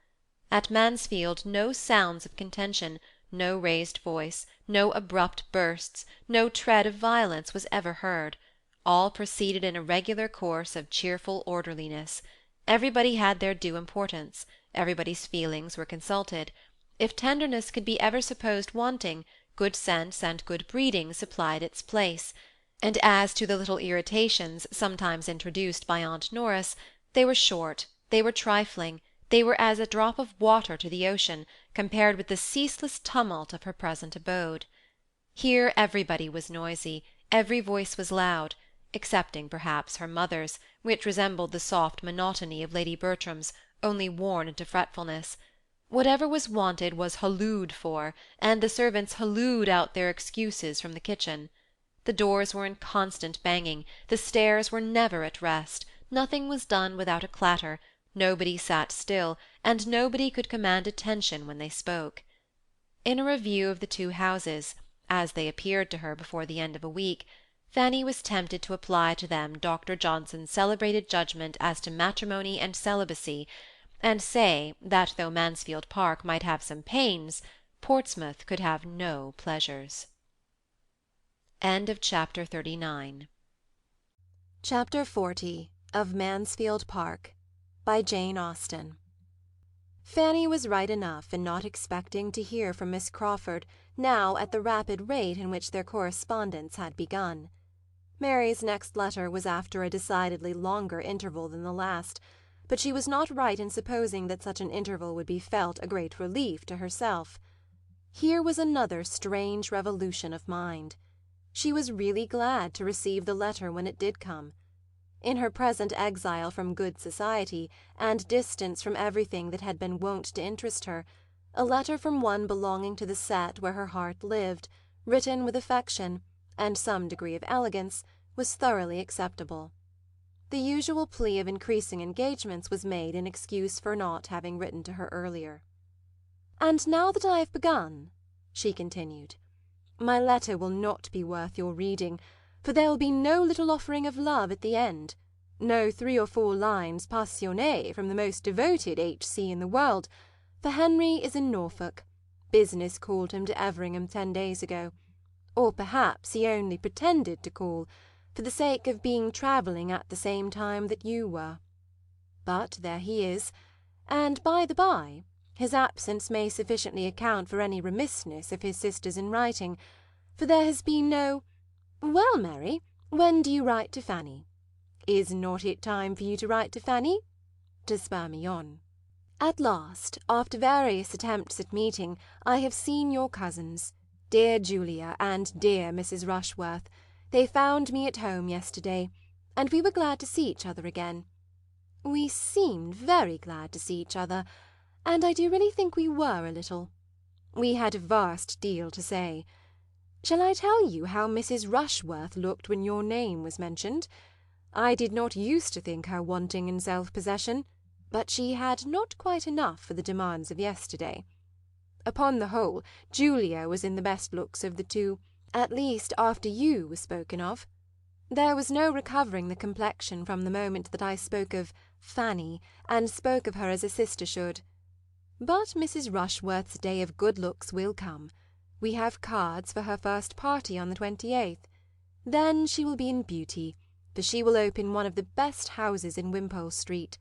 At Mansfield no sounds of contention, no raised voice, no abrupt bursts, no tread of violence was ever heard. All proceeded in a regular course of cheerful orderliness. Everybody had their due importance, everybody's feelings were consulted. If tenderness could be ever supposed wanting, good sense and good breeding supplied its place, and as to the little irritations sometimes introduced by Aunt Norris, they were short, they were trifling, they were as a drop of water to the ocean, compared with the ceaseless tumult of her present abode. Here everybody was noisy, every voice was loud, excepting perhaps her mother's, which resembled the soft monotony of Lady Bertram's, only worn into fretfulness. Whatever was wanted was hallooed for, and the servants hallooed out their excuses from the kitchen. The doors were in constant banging, the stairs were never at rest, nothing was done without a clatter, nobody sat still, and nobody could command attention when they spoke. In a review of the two houses, as they appeared to her before the end of a week, Fanny was tempted to apply to them Dr. Johnson's celebrated judgment as to matrimony and celibacy, and say that though Mansfield Park might have some pains, Portsmouth could have no pleasures. Chapter 40 of Mansfield Park by Jane Austen. Fanny was right enough in not expecting to hear from Miss Crawford now at the rapid rate in which their correspondence had begun. Mary's next letter was after a decidedly longer interval than the last, but she was not right in supposing that such an interval would be felt a great relief to herself. Here was another strange revolution of mind. She was really glad to receive the letter when it did come. In her present exile from good society, and distance from everything that had been wont to interest her, a letter from one belonging to the set where her heart lived, written with affection, and some degree of elegance, was thoroughly acceptable. The usual plea of increasing engagements was made in excuse for not having written to her earlier. "And now that I have begun," she continued, "my letter will not be worth your reading, for there will be no little offering of love at the end, no 3 or 4 lines passionnées from the most devoted H.C. in the world, for Henry is in Norfolk. Business called him to Everingham 10 days ago. Or perhaps he only pretended to call, for the sake of being travelling at the same time that you were. But there he is, and by the by, his absence may sufficiently account for any remissness of his sisters in writing, for there has been no— Well, Mary, when do you write to Fanny? Is not it time for you to write to Fanny? To spur me on. At last, after various attempts at meeting, I have seen your cousins, dear Julia and dear Mrs. Rushworth. They found me at home yesterday, and we were glad to see each other again. We seemed very glad to see each other, and I do really think we were a little. We had a vast deal to say. Shall I tell you how Mrs. Rushworth looked when your name was mentioned? I did not use to think her wanting in self-possession, but she had not quite enough for the demands of yesterday. Upon the whole, Julia was in the best looks of the two, at least after you were spoken of. There was no recovering the complexion from the moment that I spoke of Fanny, and spoke of her as a sister should. But Mrs. Rushworth's day of good looks will come. We have cards for her first party on the 28th. Then she will be in beauty, for she will open one of the best houses in Wimpole Street.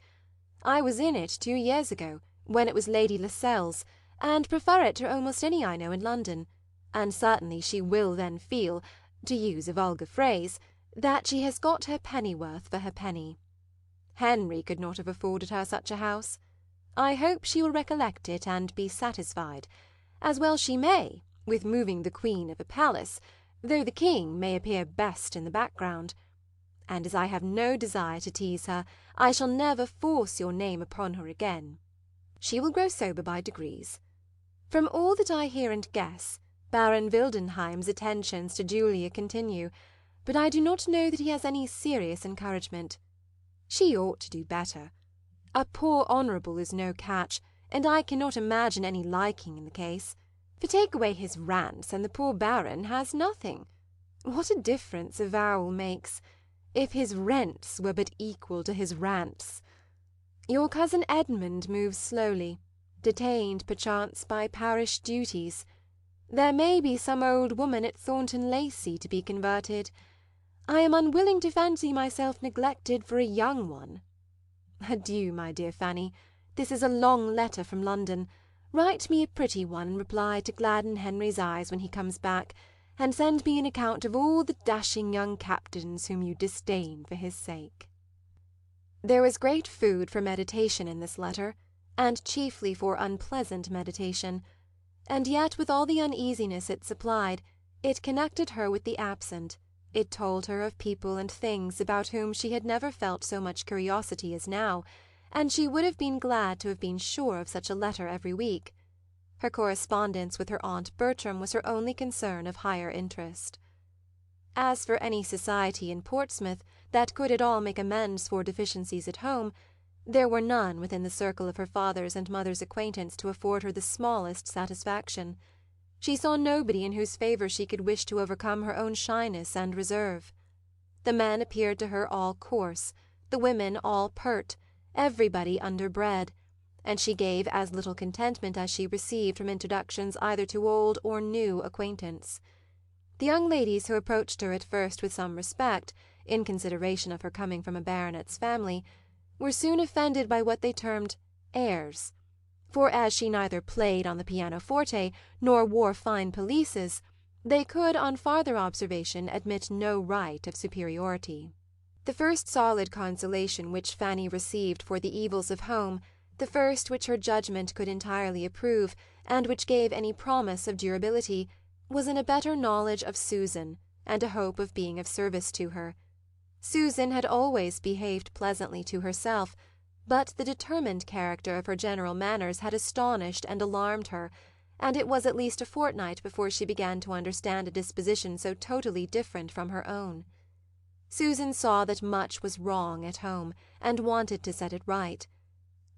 I was in it 2 years ago, when it was Lady Lascelles, and prefer it to almost any I know in London, and certainly she will then feel, to use a vulgar phrase, that she has got her pennyworth for her penny. Henry could not have afforded her such a house. I hope she will recollect it and be satisfied, as well she may, with moving the Queen of a palace, though the King may appear best in the background, and as I have no desire to tease her, I shall never force your name upon her again. She will grow sober by degrees. From all that I hear and guess, Baron Wildenheim's attentions to Julia continue, but I do not know that he has any serious encouragement. She ought to do better. A poor honourable is no catch, and I cannot imagine any liking in the case. For take away his rants, and the poor Baron has nothing. What a difference a vowel makes! If his rents were but equal to his rants! Your cousin Edmund moves slowly, detained perchance by parish duties. There may be some old woman at Thornton Lacey to be converted. I am unwilling to fancy myself neglected for a young one. Adieu, my dear Fanny. This is a long letter from London. Write me a pretty one in reply to gladden Henry's eyes when he comes back, and send me an account of all the dashing young captains whom you disdain for his sake. There was great food for meditation in this letter, and chiefly for unpleasant meditation, and yet with all the uneasiness it supplied, it connected her with the absent, it told her of people and things about whom she had never felt so much curiosity as now, and she would have been glad to have been sure of such a letter every week. Her correspondence with her Aunt Bertram was her only concern of higher interest. As for any society in Portsmouth that could at all make amends for deficiencies at home, there were none within the circle of her father's and mother's acquaintance to afford her the smallest satisfaction. She saw nobody in whose favour she could wish to overcome her own shyness and reserve. The men appeared to her all coarse, the women all pert, everybody underbred, and she gave as little contentment as she received from introductions either to old or new acquaintance. The young ladies who approached her at first with some respect, in consideration of her coming from a baronet's family, were soon offended by what they termed airs, for as she neither played on the pianoforte nor wore fine pelisses, they could on farther observation admit no right of superiority. The first solid consolation which Fanny received for the evils of home, the first which her judgment could entirely approve, and which gave any promise of durability, was in a better knowledge of Susan, and a hope of being of service to her. Susan had always behaved pleasantly to herself, but the determined character of her general manners had astonished and alarmed her, and it was at least a fortnight before she began to understand a disposition so totally different from her own. Susan saw that much was wrong at home, and wanted to set it right.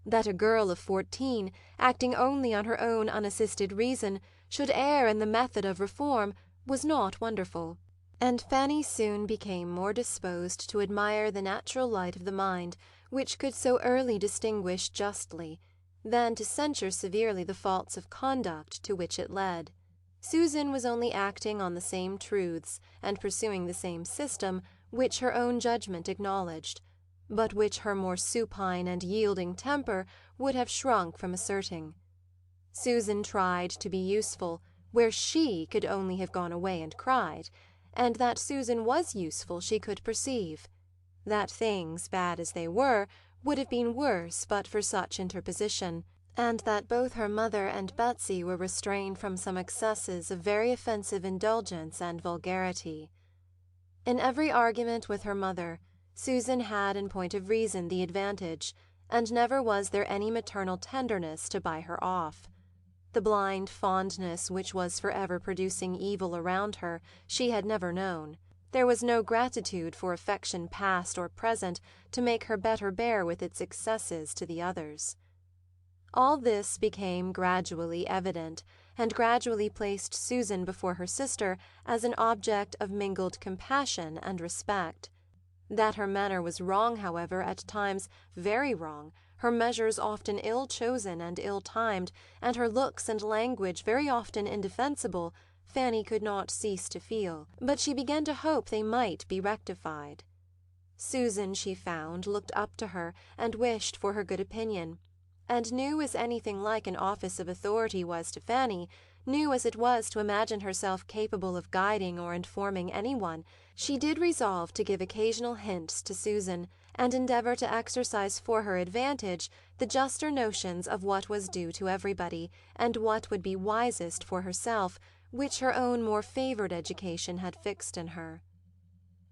That a girl of 14, acting only on her own unassisted reason, should err in the method of reform, was not wonderful, and Fanny soon became more disposed to admire the natural light of the mind, which could so early distinguish justly, than to censure severely the faults of conduct to which it led. Susan was only acting on the same truths, and pursuing the same system, which her own judgment acknowledged, but which her more supine and yielding temper would have shrunk from asserting. Susan tried to be useful, where she could only have gone away and cried, and that Susan was useful she could perceive. That things, bad as they were, would have been worse but for such interposition, and that both her mother and Betsy were restrained from some excesses of very offensive indulgence and vulgarity. In every argument with her mother, Susan had in point of reason the advantage, and never was there any maternal tenderness to buy her off. The blind fondness which was for ever producing evil around her she had never known. There was no gratitude for affection past or present to make her better bear with its excesses to the others. All this became gradually evident, and gradually placed Susan before her sister as an object of mingled compassion and respect. That her manner was wrong, however, at times very wrong, her measures often ill-chosen and ill-timed, and her looks and language very often indefensible, Fanny could not cease to feel, but she began to hope they might be rectified. Susan, she found, looked up to her, and wished for her good opinion, and new as anything like an office of authority was to Fanny, new as it was to imagine herself capable of guiding or informing any one, she did resolve to give occasional hints to Susan, and endeavour to exercise for her advantage the juster notions of what was due to everybody, and what would be wisest for herself, which her own more favoured education had fixed in her.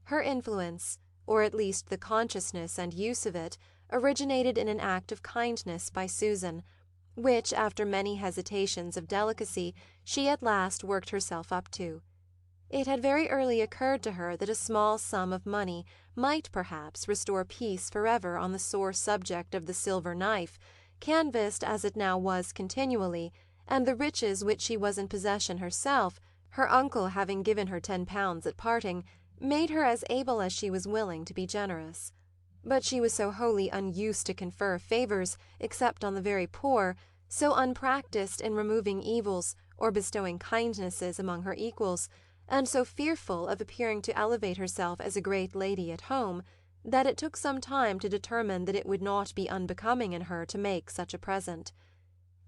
Her influence, or at least the consciousness and use of it, originated in an act of kindness by Susan, which, after many hesitations of delicacy, she at last worked herself up to. It had very early occurred to her that a small sum of money might perhaps restore peace forever on the sore subject of the silver knife, canvassed as it now was continually, and the riches which she was in possession herself, her uncle having given her £10 at parting, made her as able as she was willing to be generous. But she was so wholly unused to confer favours except on the very poor, so unpractised in removing evils or bestowing kindnesses among her equals, and so fearful of appearing to elevate herself as a great lady at home, that it took some time to determine that it would not be unbecoming in her to make such a present.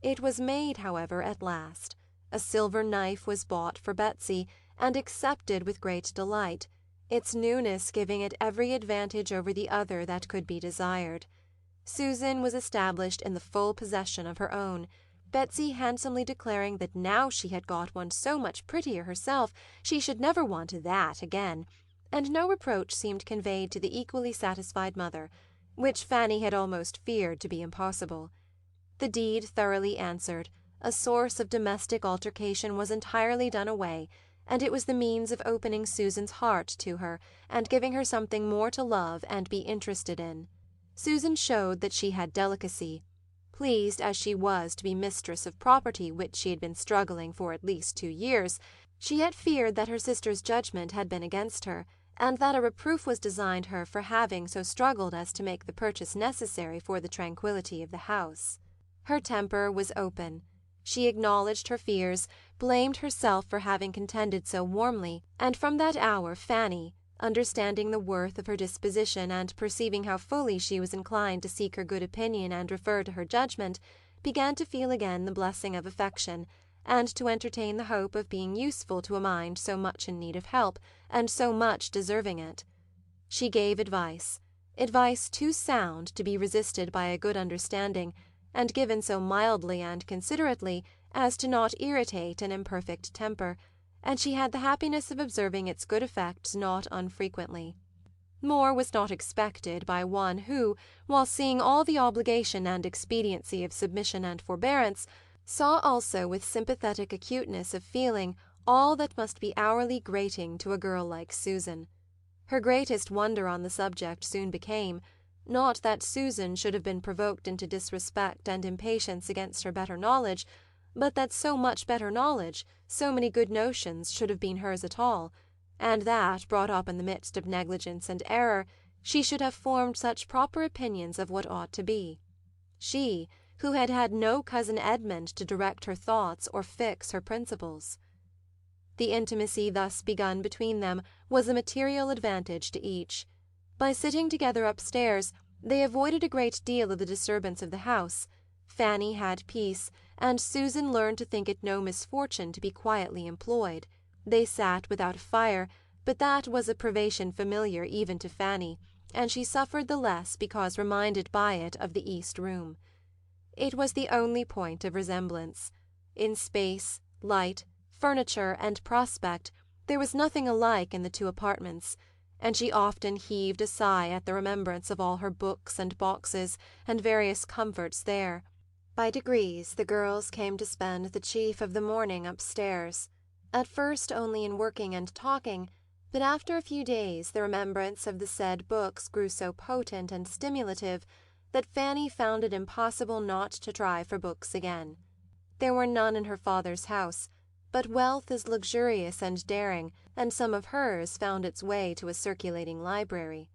It was made, however, at last. A silver knife was bought for Betsy, and accepted with great delight, its newness giving it every advantage over the other that could be desired. Susan was established in the full possession of her own, Betsy handsomely declaring that now she had got one so much prettier herself she should never want that again, and no reproach seemed conveyed to the equally satisfied mother, which Fanny had almost feared to be impossible. The deed thoroughly answered, a source of domestic altercation was entirely done away, and it was the means of opening Susan's heart to her, and giving her something more to love and be interested in. Susan showed that she had delicacy. Pleased as she was to be mistress of property which she had been struggling for at least 2 years, she yet feared that her sister's judgment had been against her, and that a reproof was designed her for having so struggled as to make the purchase necessary for the tranquillity of the house. Her temper was open. She acknowledged her fears, blamed herself for having contended so warmly, and from that hour Fanny, understanding the worth of her disposition and perceiving how fully she was inclined to seek her good opinion and refer to her judgment, began to feel again the blessing of affection, and to entertain the hope of being useful to a mind so much in need of help, and so much deserving it. She gave advice too sound to be resisted by a good understanding, and given so mildly and considerately as to not irritate an imperfect temper, and she had the happiness of observing its good effects not unfrequently. More was not expected by one who, while seeing all the obligation and expediency of submission and forbearance, saw also with sympathetic acuteness of feeling all that must be hourly grating to a girl like Susan. Her greatest wonder on the subject soon became, not that Susan should have been provoked into disrespect and impatience against her better knowledge, but that so much better knowledge, so many good notions should have been hers at all, and that, brought up in the midst of negligence and error, she should have formed such proper opinions of what ought to be. She, who had had no cousin Edmund to direct her thoughts or fix her principles. The intimacy thus begun between them was a material advantage to each. By sitting together upstairs, they avoided a great deal of the disturbance of the house. Fanny had peace, and Susan learned to think it no misfortune to be quietly employed. They sat without a fire, but that was a privation familiar even to Fanny, and she suffered the less because reminded by it of the east room. It was the only point of resemblance. In space, light, furniture, and prospect, there was nothing alike in the 2 apartments, and she often heaved a sigh at the remembrance of all her books and boxes and various comforts there. By degrees the girls came to spend the chief of the morning upstairs, at first only in working and talking, but after a few days the remembrance of the said books grew so potent and stimulative that Fanny found it impossible not to try for books again. There were none in her father's house, but wealth is luxurious and daring, and some of hers found its way to a circulating library.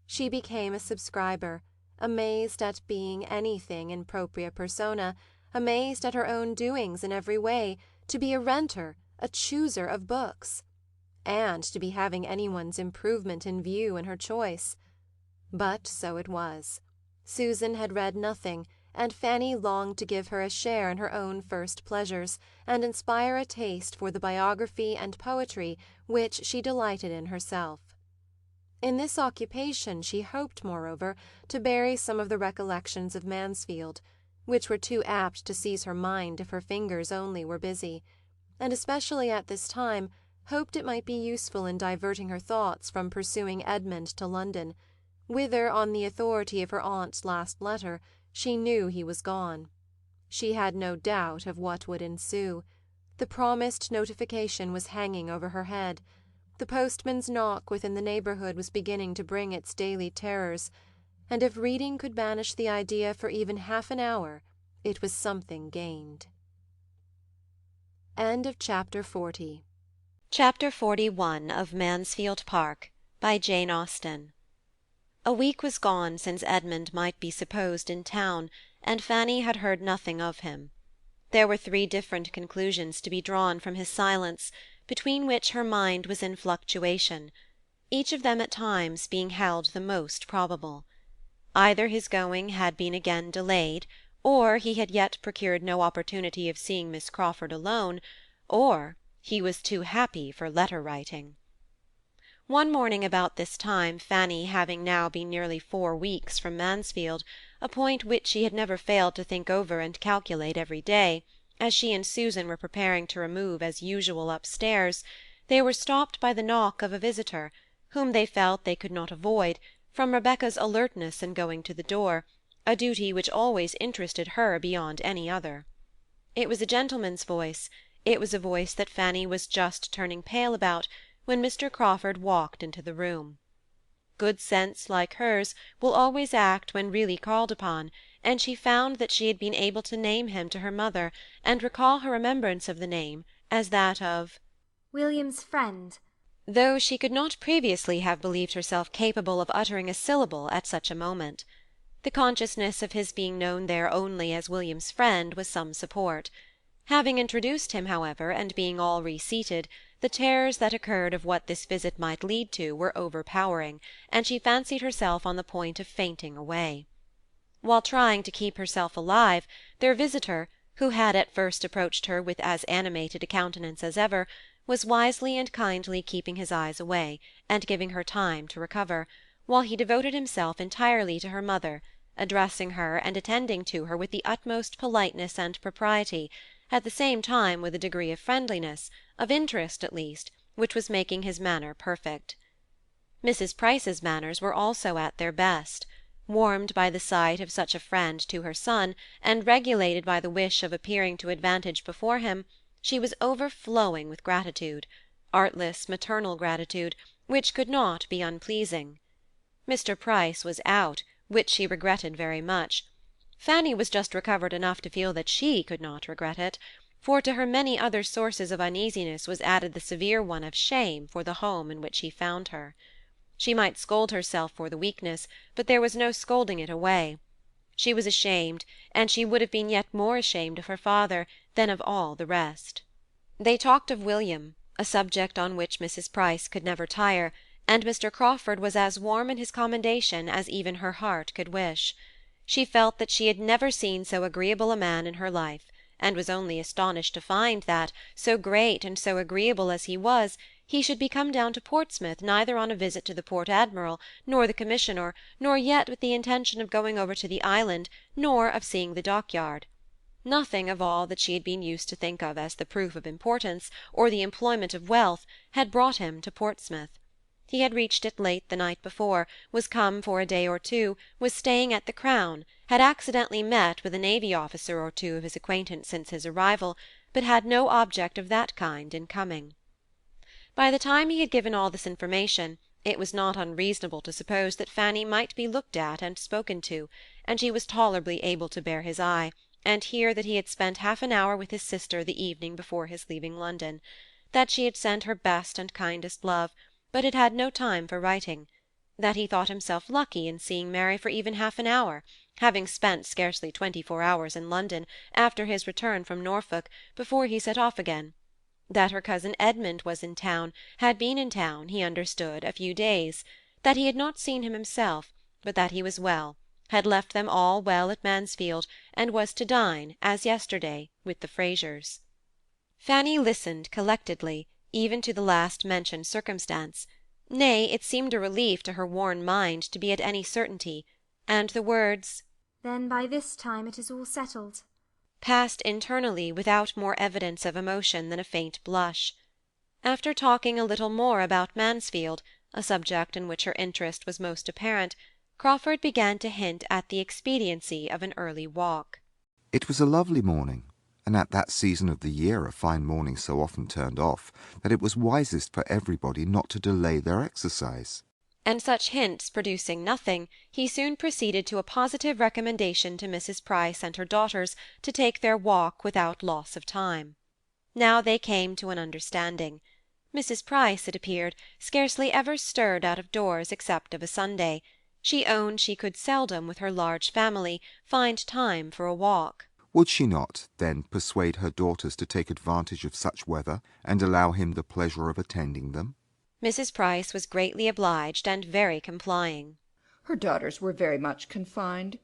She became a subscriber, amazed at being anything in propria persona, amazed at her own doings in every way, to be a renter, a chooser of books, and to be having anyone's improvement in view in her choice. But so it was. Susan had read nothing, and Fanny longed to give her a share in her own first pleasures, and inspire a taste for the biography and poetry which she delighted in herself. In this occupation she hoped, moreover, to bury some of the recollections of Mansfield, which were too apt to seize her mind if her fingers only were busy, and especially at this time hoped it might be useful in diverting her thoughts from pursuing Edmund to London, whither, on the authority of her aunt's last letter, she knew he was gone. She had no doubt of what would ensue. The promised notification was hanging over her head. The postman's knock within the neighbourhood was beginning to bring its daily terrors, and if reading could banish the idea for even half an hour, it was something gained. End of Chapter 40. Chapter 41 of Mansfield Park, by Jane Austen. A week was gone since Edmund might be supposed in town, and Fanny had heard nothing of him. There were 3 different conclusions to be drawn from his silence, between which her mind was in fluctuation, each of them at times being held the most probable. Either his going had been again delayed, or he had yet procured no opportunity of seeing Miss Crawford alone, or he was too happy for letter-writing. One morning about this time, Fanny, having now been nearly 4 weeks from Mansfield, a point which she had never failed to think over and calculate every day, as she and Susan were preparing to remove as usual upstairs, they were stopped by the knock of a visitor, whom they felt they could not avoid, from Rebecca's alertness in going to the door, a duty which always interested her beyond any other. It was a gentleman's voice. It was a voice that Fanny was just turning pale about, when Mr. Crawford walked into the room. Good sense, like hers, will always act when really called upon, and she found that she had been able to name him to her mother, and recall her remembrance of the name as that of William's friend, though she could not previously have believed herself capable of uttering a syllable at such a moment. The consciousness of his being known there only as William's friend was some support. Having introduced him, however, and being all reseated, the terrors that occurred of what this visit might lead to were overpowering, and she fancied herself on the point of fainting away. While trying to keep herself alive, their visitor, who had at first approached her with as animated a countenance as ever, was wisely and kindly keeping his eyes away, and giving her time to recover, while he devoted himself entirely to her mother, addressing her and attending to her with the utmost politeness and propriety, at the same time with a degree of friendliness, of interest at least, which was making his manner perfect. Mrs. Price's manners were also at their best. Warmed by the sight of such a friend to her son, and regulated by the wish of appearing to advantage before him, she was overflowing with gratitude, artless maternal gratitude, which could not be unpleasing. Mr. Price was out, which she regretted very much. Fanny was just recovered enough to feel that she could not regret it, for to her many other sources of uneasiness was added the severe one of shame for the home in which he found her. She might scold herself for the weakness, but there was no scolding it away. She was ashamed, and she would have been yet more ashamed of her father than of all the rest. They talked of William, a subject on which Mrs. Price could never tire, and Mr. Crawford was as warm in his commendation as even her heart could wish. She felt that she had never seen so agreeable a man in her life, and was only astonished to find that, so great and so agreeable as he was, he should be come down to Portsmouth neither on a visit to the Port Admiral, nor the Commissioner, nor yet with the intention of going over to the island, nor of seeing the dockyard. Nothing of all that she had been used to think of as the proof of importance, or the employment of wealth, had brought him to Portsmouth. He had reached it late the night before, was come for a day or two, was staying at the Crown, had accidentally met with a navy officer or two of his acquaintance since his arrival, but had no object of that kind in coming. By the time he had given all this information, it was not unreasonable to suppose that Fanny might be looked at and spoken to, and she was tolerably able to bear his eye, and hear that he had spent half an hour with his sister the evening before his leaving London, that she had sent her best and kindest love, but had had no time for writing, that he thought himself lucky in seeing Mary for even half an hour, having spent scarcely 24 hours in London, after his return from Norfolk, before he set off again, that her cousin Edmund was in town, had been in town, he understood, a few days, that he had not seen him himself, but that he was well, had left them all well at Mansfield, and was to dine, as yesterday, with the Frasers. Fanny listened collectedly, even to the last mentioned circumstance, nay, it seemed a relief to her worn mind to be at any certainty, and the words, "Then by this time it is all settled," passed internally without more evidence of emotion than a faint blush. After talking a little more about Mansfield, a subject in which her interest was most apparent, Crawford began to hint at the expediency of an early walk. It was a lovely morning, and at that season of the year a fine morning so often turned off that it was wisest for everybody not to delay their exercise. And such hints producing nothing, he soon proceeded to a positive recommendation to Mrs. Price and her daughters to take their walk without loss of time. Now they came to an understanding. Mrs. Price, it appeared, scarcely ever stirred out of doors except of a Sunday. She owned she could seldom, with her large family, find time for a walk. Would she not, then, persuade her daughters to take advantage of such weather, and allow him the pleasure of attending them? Mrs. Price was greatly obliged and very complying. Her daughters were very much confined.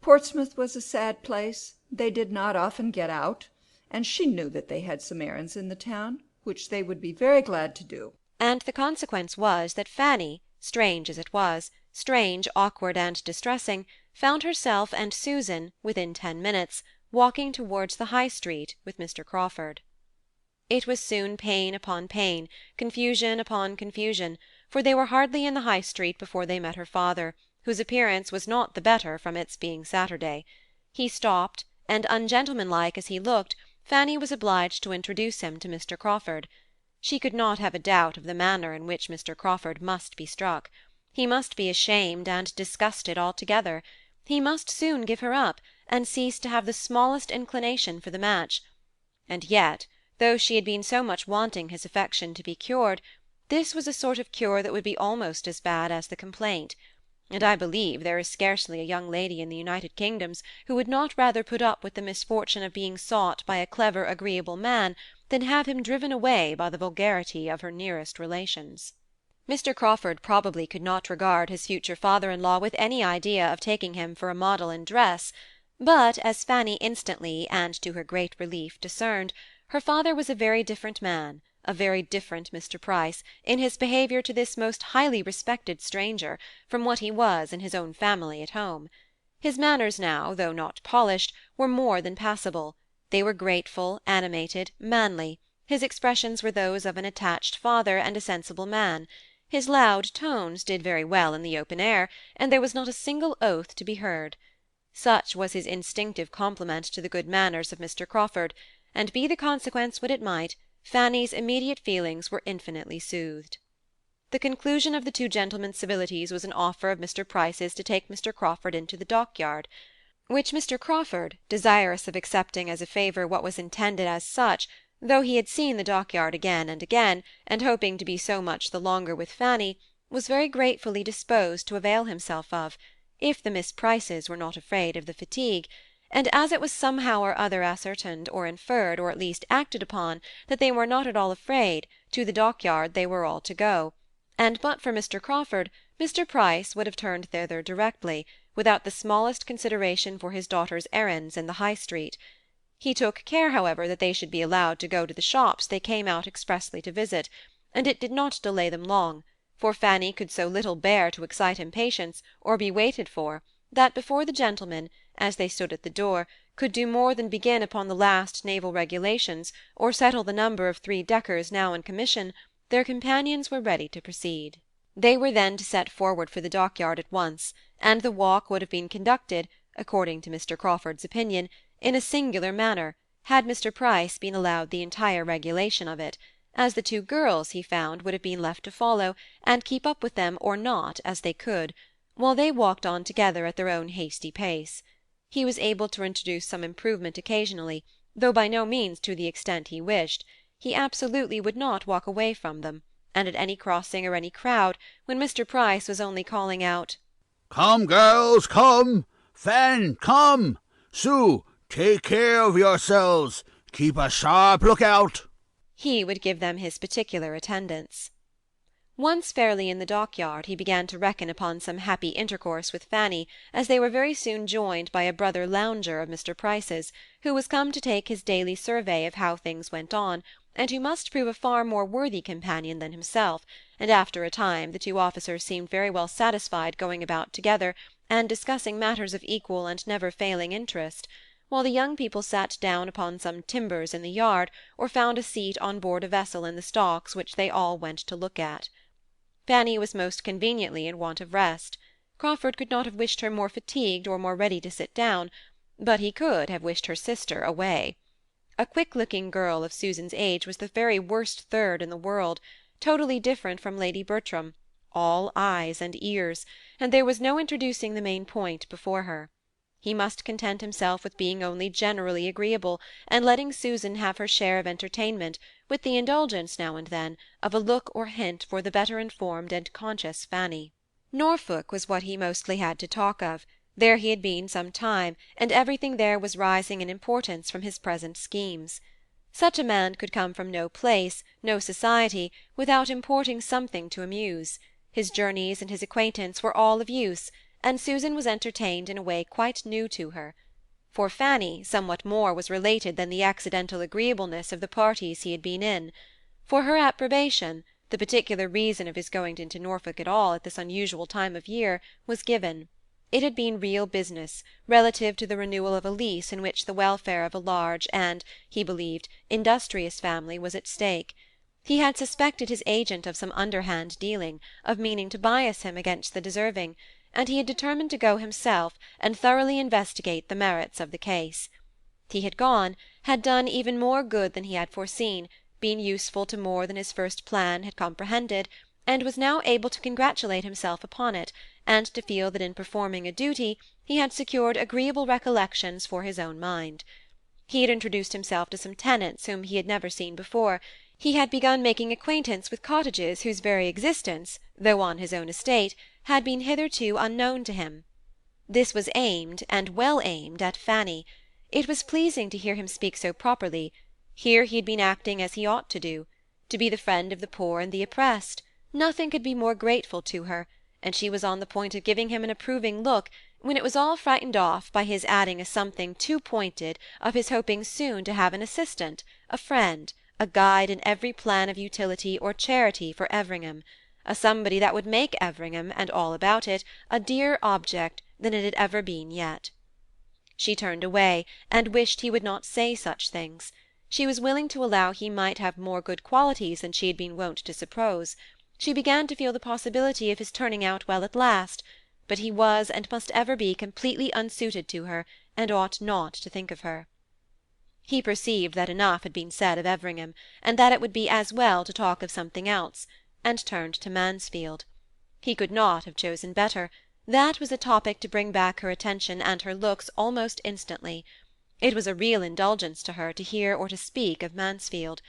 Portsmouth was a sad place. They did not often get out, and she knew that they had some errands in the town, which they would be very glad to do. And the consequence was that Fanny, strange as it was, strange, awkward, and distressing, found herself and Susan, within 10 minutes, walking towards the High Street with Mr. Crawford. It was soon pain upon pain, confusion upon confusion, for they were hardly in the High Street before they met her father, whose appearance was not the better from its being Saturday. He stopped, and ungentlemanlike as he looked, Fanny was obliged to introduce him to Mr. Crawford. She could not have a doubt of the manner in which Mr. Crawford must be struck. He must be ashamed and disgusted altogether. He must soon give her up, and cease to have the smallest inclination for the match. And yet, though she had been so much wanting his affection to be cured, this was a sort of cure that would be almost as bad as the complaint. And I believe there is scarcely a young lady in the United Kingdoms who would not rather put up with the misfortune of being sought by a clever, agreeable man than have him driven away by the vulgarity of her nearest relations. Mr. Crawford probably could not regard his future father-in-law with any idea of taking him for a model in dress, but, as Fanny instantly, and to her great relief, discerned, her father was a very different man, a very different Mr. Price, in his behaviour to this most highly respected stranger, from what he was in his own family at home. His manners now, though not polished, were more than passable. They were grateful, animated, manly. His expressions were those of an attached father and a sensible man. His loud tones did very well in the open air, and there was not a single oath to be heard. Such was his instinctive compliment to the good manners of Mr. Crawford, and be the consequence what it might, Fanny's immediate feelings were infinitely soothed. The conclusion of the two gentlemen's civilities was an offer of Mr. Price's to take Mr. Crawford into the dockyard, which Mr. Crawford, desirous of accepting as a favour what was intended as such, though he had seen the dockyard again and again, and hoping to be so much the longer with Fanny, was very gratefully disposed to avail himself of, if the Miss Prices were not afraid of the fatigue, and as it was somehow or other ascertained, or inferred, or at least acted upon, that they were not at all afraid, to the dockyard they were all to go, and but for Mr. Crawford, Mr. Price would have turned thither directly, without the smallest consideration for his daughter's errands in the High Street. He took care, however, that they should be allowed to go to the shops they came out expressly to visit, and it did not delay them long, for Fanny could so little bear to excite impatience, or be waited for, that before the gentlemen, as they stood at the door, could do more than begin upon the last naval regulations, or settle the number of 3-deckers now in commission, their companions were ready to proceed. They were then to set forward for the dockyard at once, and the walk would have been conducted, according to Mr. Crawford's opinion, in a singular manner, had Mr. Price been allowed the entire regulation of it, as the two girls, he found, would have been left to follow, and keep up with them or not as they could, while they walked on together at their own hasty pace. He was able to introduce some improvement occasionally, though by no means to the extent he wished. He absolutely would not walk away from them, and at any crossing or any crowd, when Mr. Price was only calling out, "Come, girls, come! Fan, come! Sue, take care of yourselves! Keep a sharp lookout!" he would give them his particular attendance. Once fairly in the dockyard, he began to reckon upon some happy intercourse with Fanny, as they were very soon joined by a brother lounger of Mr. Price's, who was come to take his daily survey of how things went on, and who must prove a far more worthy companion than himself, and after a time the two officers seemed very well satisfied going about together, and discussing matters of equal and never-failing interest, while the young people sat down upon some timbers in the yard, or found a seat on board a vessel in the stocks which they all went to look at. Fanny was most conveniently in want of rest. Crawford could not have wished her more fatigued or more ready to sit down, but he could have wished her sister away. A quick-looking girl of Susan's age was the very worst third in the world, totally different from Lady Bertram, all eyes and ears, and there was no introducing the main point before her. He must content himself with being only generally agreeable, and letting Susan have her share of entertainment, with the indulgence now and then of a look or hint for the better informed and conscious Fanny. Norfolk was what he mostly had to talk of. There he had been some time, and everything there was rising in importance from his present schemes. Such a man could come from no place, no society, without importing something to amuse. His journeys and his acquaintance were all of use, and Susan was entertained in a way quite new to her. For Fanny, somewhat more was related than the accidental agreeableness of the parties he had been in. For her approbation, the particular reason of his going into Norfolk at all at this unusual time of year, was given. It had been real business, relative to the renewal of a lease in which the welfare of a large and, he believed, industrious family was at stake. He had suspected his agent of some underhand dealing, of meaning to bias him against the deserving, and he had determined to go himself and thoroughly investigate the merits of the case. He had gone, had done even more good than he had foreseen, been useful to more than his first plan had comprehended, and was now able to congratulate himself upon it, and to feel that in performing a duty he had secured agreeable recollections for his own mind. He had introduced himself to some tenants whom he had never seen before. He had begun making acquaintance with cottages whose very existence, though on his own estate, had been hitherto unknown to him. This was aimed, and well aimed, at Fanny. It was pleasing to hear him speak so properly. Here he had been acting as he ought to do. To be the friend of the poor and the oppressed, nothing could be more grateful to her, and she was on the point of giving him an approving look, when it was all frightened off by his adding a something too pointed of his hoping soon to have an assistant, a friend, a guide in every plan of utility or charity for Everingham, a somebody that would make Everingham, and all about it, a dearer object than it had ever been yet. She turned away, and wished he would not say such things. She was willing to allow he might have more good qualities than she had been wont to suppose. She began to feel the possibility of his turning out well at last, but he was and must ever be completely unsuited to her, and ought not to think of her. He perceived that enough had been said of Everingham, and that it would be as well to talk of something else, and turned to Mansfield. He could not have chosen better. That was a topic to bring back her attention and her looks almost instantly. It was a real indulgence to her to hear or to speak of Mansfield.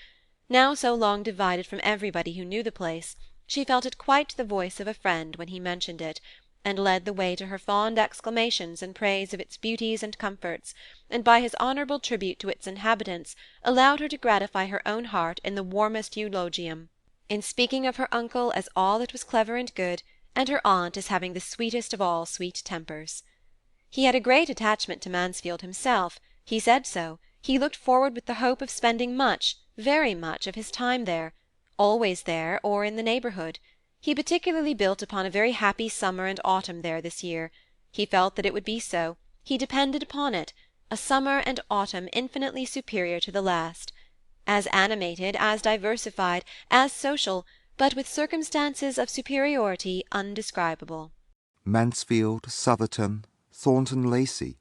Now so long divided from everybody who knew the place, she felt it quite the voice of a friend when he mentioned it, and led the way to her fond exclamations in praise of its beauties and comforts, and by his honourable tribute to its inhabitants allowed her to gratify her own heart in the warmest eulogium, in speaking of her uncle as all that was clever and good, and her aunt as having the sweetest of all sweet tempers. He had a great attachment to Mansfield himself. He said so. He looked forward with the hope of spending much, very much, of his time there, always there, or in the neighbourhood. He particularly built upon a very happy summer and autumn there this year. He felt that it would be so. He depended upon it. A summer and autumn infinitely superior to the last. As animated, as diversified, as social, but with circumstances of superiority undescribable. Mansfield, Southerton, Thornton Lacey,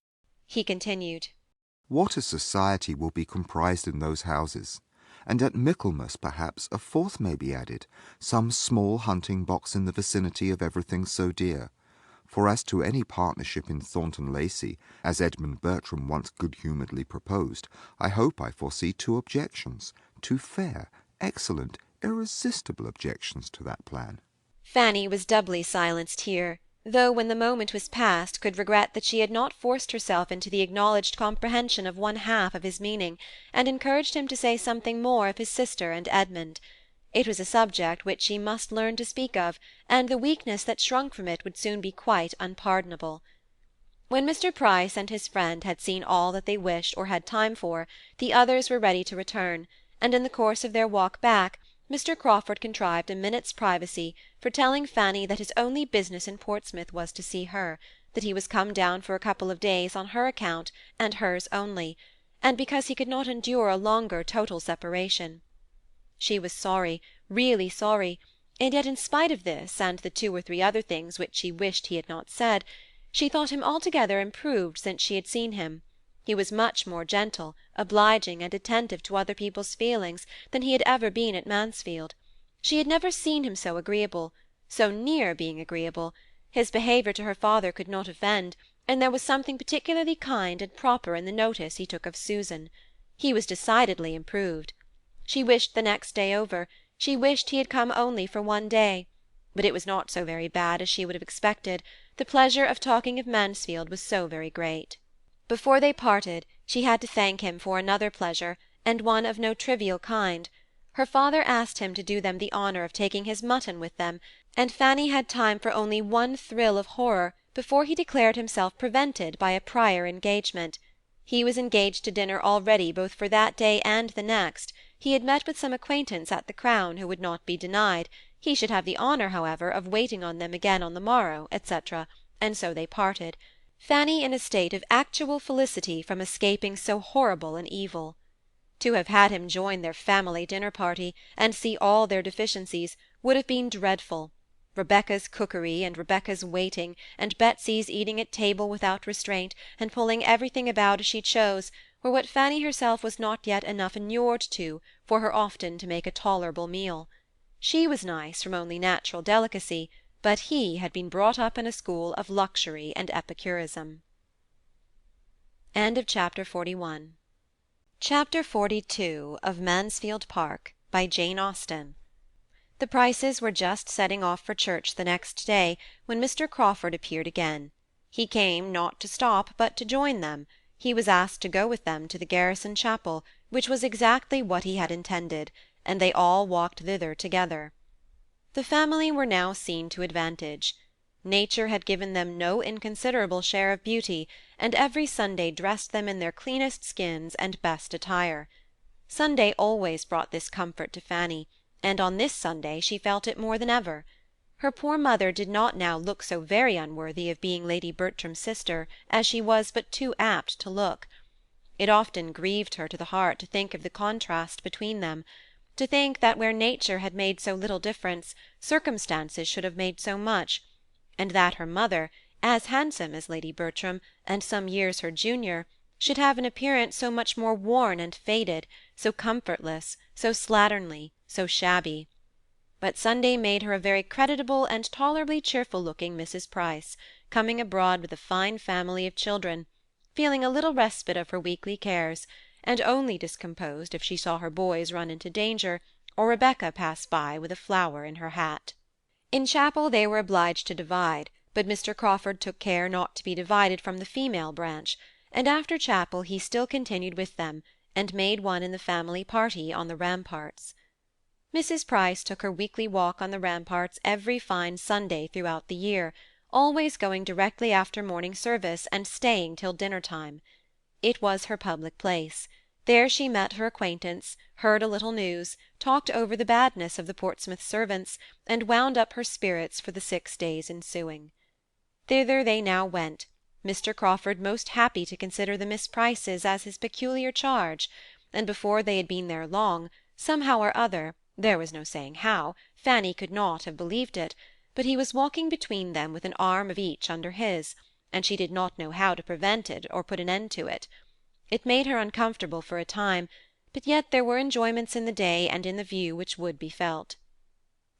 he continued. What a society will be comprised in those houses! And at Michaelmas, perhaps, a fourth may be added, some small hunting box in the vicinity of everything so dear. For as to any partnership in Thornton Lacey, as Edmund Bertram once good-humouredly proposed, I hope I foresee two objections, two fair, excellent, irresistible objections to that plan. Fanny was doubly silenced here, though when the moment was past could regret that she had not forced herself into the acknowledged comprehension of one half of his meaning, and encouraged him to say something more of his sister and Edmund. It was a subject which she must learn to speak of, and the weakness that shrunk from it would soon be quite unpardonable. When Mr. Price and his friend had seen all that they wished or had time for, the others were ready to return, and in the course of their walk back, Mr. Crawford contrived a minute's privacy for telling Fanny that his only business in Portsmouth was to see her, that he was come down for a couple of days on her account and hers only, and because he could not endure a longer total separation. She was sorry, really sorry, and yet in spite of this and the 2 or 3 other things which she wished he had not said, she thought him altogether improved since she had seen him. He was much more gentle, obliging, and attentive to other people's feelings than he had ever been at Mansfield. She had never seen him so agreeable, so near being agreeable. His behaviour to her father could not offend, and there was something particularly kind and proper in the notice he took of Susan. He was decidedly improved. She wished the next day over, she wished he had come only for one day, but it was not so very bad as she would have expected, the pleasure of talking of Mansfield was so very great. Before they parted, she had to thank him for another pleasure, and one of no trivial kind. Her father asked him to do them the honour of taking his mutton with them, and Fanny had time for only one thrill of horror before he declared himself prevented by a prior engagement. He was engaged to dinner already both for that day and the next. He had met with some acquaintance at the Crown who would not be denied. He should have the honour, however, of waiting on them again on the morrow, etc., and so they parted, Fanny in a state of actual felicity from escaping so horrible an evil. To have had him join their family dinner-party, and see all their deficiencies, would have been dreadful. Rebecca's cookery, and Rebecca's waiting, and Betsy's eating at table without restraint, and pulling everything about as she chose, were what Fanny herself was not yet enough inured to for her often to make a tolerable meal. She was nice from only natural delicacy, but he had been brought up in a school of luxury and epicurism. Chapter 42 of Mansfield Park, by Jane Austen. The Prices were just setting off for church the next day when Mr. Crawford appeared again. He came not to stop but to join them. He was asked to go with them to the garrison chapel, which was exactly what he had intended, and they all walked thither together. The family were now seen to advantage. Nature had given them no inconsiderable share of beauty, and every Sunday dressed them in their cleanest skins and best attire. Sunday always brought this comfort to Fanny, and on this Sunday she felt it more than ever. Her poor mother did not now look so very unworthy of being Lady Bertram's sister as she was but too apt to look. It often grieved her to the heart to think of the contrast between them, to think that where nature had made so little difference, circumstances should have made so much, and that her mother, as handsome as Lady Bertram, and some years her junior, should have an appearance so much more worn and faded, so comfortless, so slatternly, so shabby. But Sunday made her a very creditable and tolerably cheerful-looking Mrs. Price, coming abroad with a fine family of children, feeling a little respite of her weekly cares, and only discomposed if she saw her boys run into danger, or Rebecca pass by with a flower in her hat. In chapel they were obliged to divide, but Mr. Crawford took care not to be divided from the female branch, and after chapel he still continued with them, and made one in the family party on the ramparts. Mrs. Price took her weekly walk on the ramparts every fine Sunday throughout the year, always going directly after morning service and staying till dinner-time. It was her public place. There she met her acquaintance, heard a little news, talked over the badness of the Portsmouth servants, and wound up her spirits for the 6 days ensuing. Thither they now went, Mr. Crawford most happy to consider the Miss Prices as his peculiar charge, and before they had been there long, somehow or other, there was no saying how, Fanny could not have believed it, but he was walking between them with an arm of each under his, and she did not know how to prevent it or put an end to it. It made her uncomfortable for a time, but yet there were enjoyments in the day and in the view which would be felt.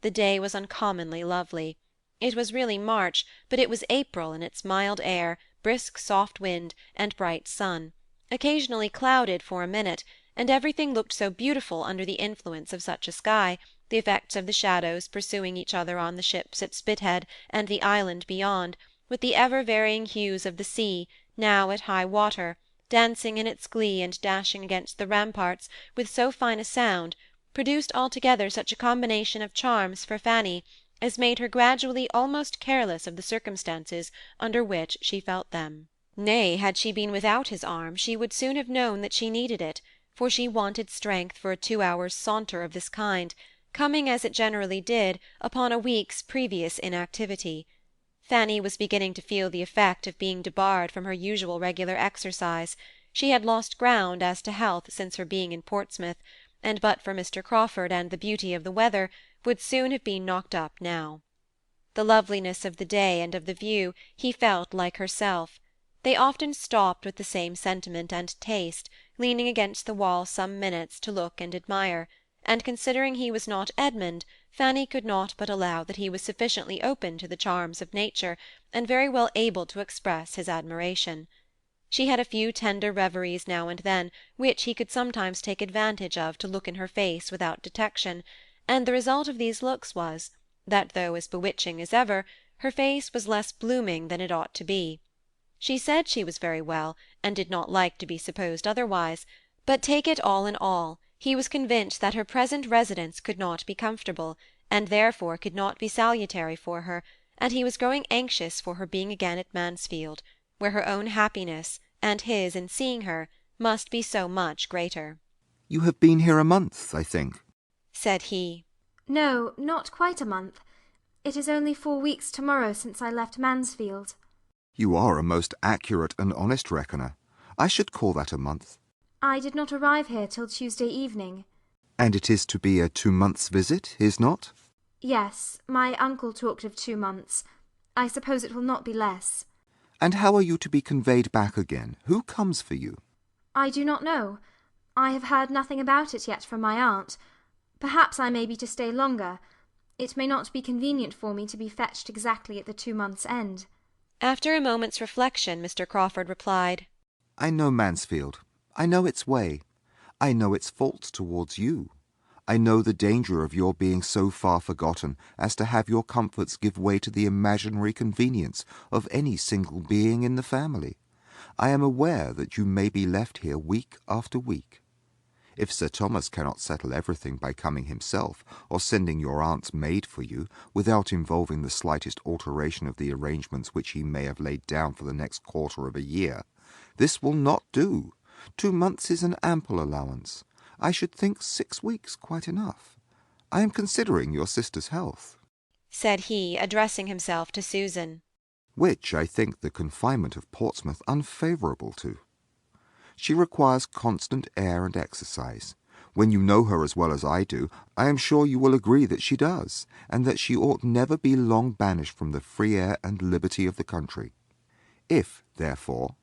The day was uncommonly lovely. It was really March, but it was April in its mild air, brisk soft wind, and bright sun, occasionally clouded for a minute, and everything looked so beautiful under the influence of such a sky, the effects of the shadows pursuing each other on the ships at Spithead and the island beyond, with the ever-varying hues of the sea, now at high water, dancing in its glee and dashing against the ramparts with so fine a sound, produced altogether such a combination of charms for Fanny as made her gradually almost careless of the circumstances under which she felt them. Nay, had she been without his arm, she would soon have known that she needed it, for she wanted strength for a 2 hours' saunter of this kind, coming, as it generally did, upon a week's previous inactivity. Fanny was beginning to feel the effect of being debarred from her usual regular exercise. She had lost ground as to health since her being in Portsmouth, and but for Mr. Crawford and the beauty of the weather, would soon have been knocked up now. The loveliness of the day and of the view he felt like herself. They often stopped with the same sentiment and taste, leaning against the wall some minutes to look and admire, and considering he was not Edmund, Fanny could not but allow that he was sufficiently open to the charms of nature, and very well able to express his admiration. She had a few tender reveries now and then, which he could sometimes take advantage of to look in her face without detection, and the result of these looks was, that though as bewitching as ever, her face was less blooming than it ought to be. She said she was very well, and did not like to be supposed otherwise, but take it all in all, he was convinced that her present residence could not be comfortable, and therefore could not be salutary for her, and he was growing anxious for her being again at Mansfield, where her own happiness, and his in seeing her, must be so much greater. You have been here a month, I think, said he. No, not quite a month. It is only 4 weeks tomorrow since I left Mansfield. You are a most accurate and honest reckoner. I should call that a month. I did not arrive here till Tuesday evening. And it is to be a 2 months' visit, is not? Yes, my uncle talked of 2 months. I suppose it will not be less. And how are you to be conveyed back again? Who comes for you? I do not know. I have heard nothing about it yet from my aunt. Perhaps I may be to stay longer. It may not be convenient for me to be fetched exactly at the 2 months' end. After a moment's reflection, Mr. Crawford replied, I know Mansfield. I know its way. I know its faults towards you. I know the danger of your being so far forgotten as to have your comforts give way to the imaginary convenience of any single being in the family. I am aware that you may be left here week after week. If Sir Thomas cannot settle everything by coming himself, or sending your aunt's maid for you, without involving the slightest alteration of the arrangements which he may have laid down for the next quarter of a year, this will not do. 2 months is an ample allowance. I should think 6 weeks quite enough. I am considering your sister's health, said he, addressing himself to Susan, which I think the confinement of Portsmouth unfavourable to. She requires constant air and exercise. When you know her as well as I do, I am sure you will agree that she does, and that she ought never be long banished from the free air and liberty of the country. If, therefore,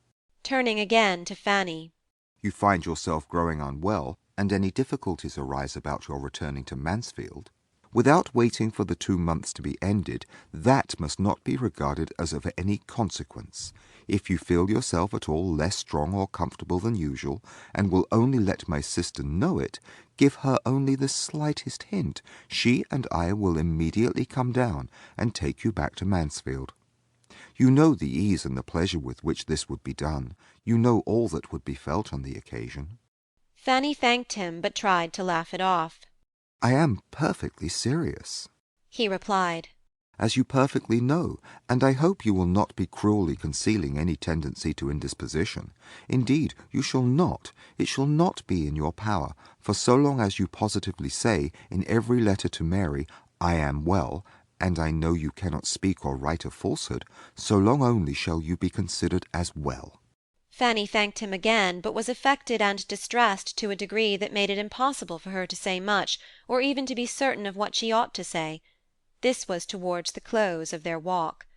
turning again to Fanny, you find yourself growing unwell, and any difficulties arise about your returning to Mansfield, without waiting for the 2 months to be ended, that must not be regarded as of any consequence. If you feel yourself at all less strong or comfortable than usual, and will only let my sister know it, give her only the slightest hint. She and I will immediately come down, and take you back to Mansfield. You know the ease and the pleasure with which this would be done. You know all that would be felt on the occasion. Fanny thanked him, but tried to laugh it off. I am perfectly serious, he replied, as you perfectly know, and I hope you will not be cruelly concealing any tendency to indisposition. Indeed, you shall not. It shall not be in your power, for so long as you positively say, in every letter to Mary, I am well, and I know you cannot speak or write a falsehood, so long only shall you be considered as well. Fanny thanked him again, but was affected and distressed to a degree that made it impossible for her to say much, or even to be certain of what she ought to say. This was towards the close of their walk.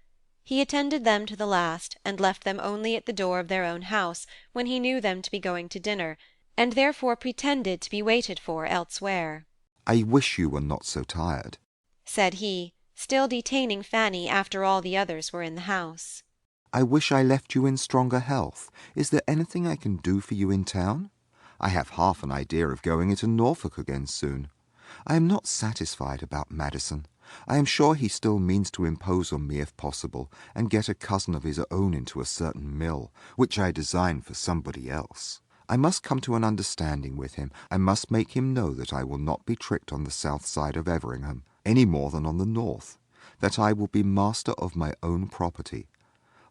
He attended them to the last, and left them only at the door of their own house, when he knew them to be going to dinner, and therefore pretended to be waited for elsewhere. I wish you were not so tired, said he, still detaining Fanny after all the others were in the house. I wish I left you in stronger health. Is there anything I can do for you in town? I have half an idea of going into Norfolk again soon. I am not satisfied about Madison. I am sure he still means to impose on me if possible, and get a cousin of his own into a certain mill, which I design for somebody else. I must come to an understanding with him. I must make him know that I will not be tricked on the south side of Everingham, any more than on the north, that I will be master of my own property.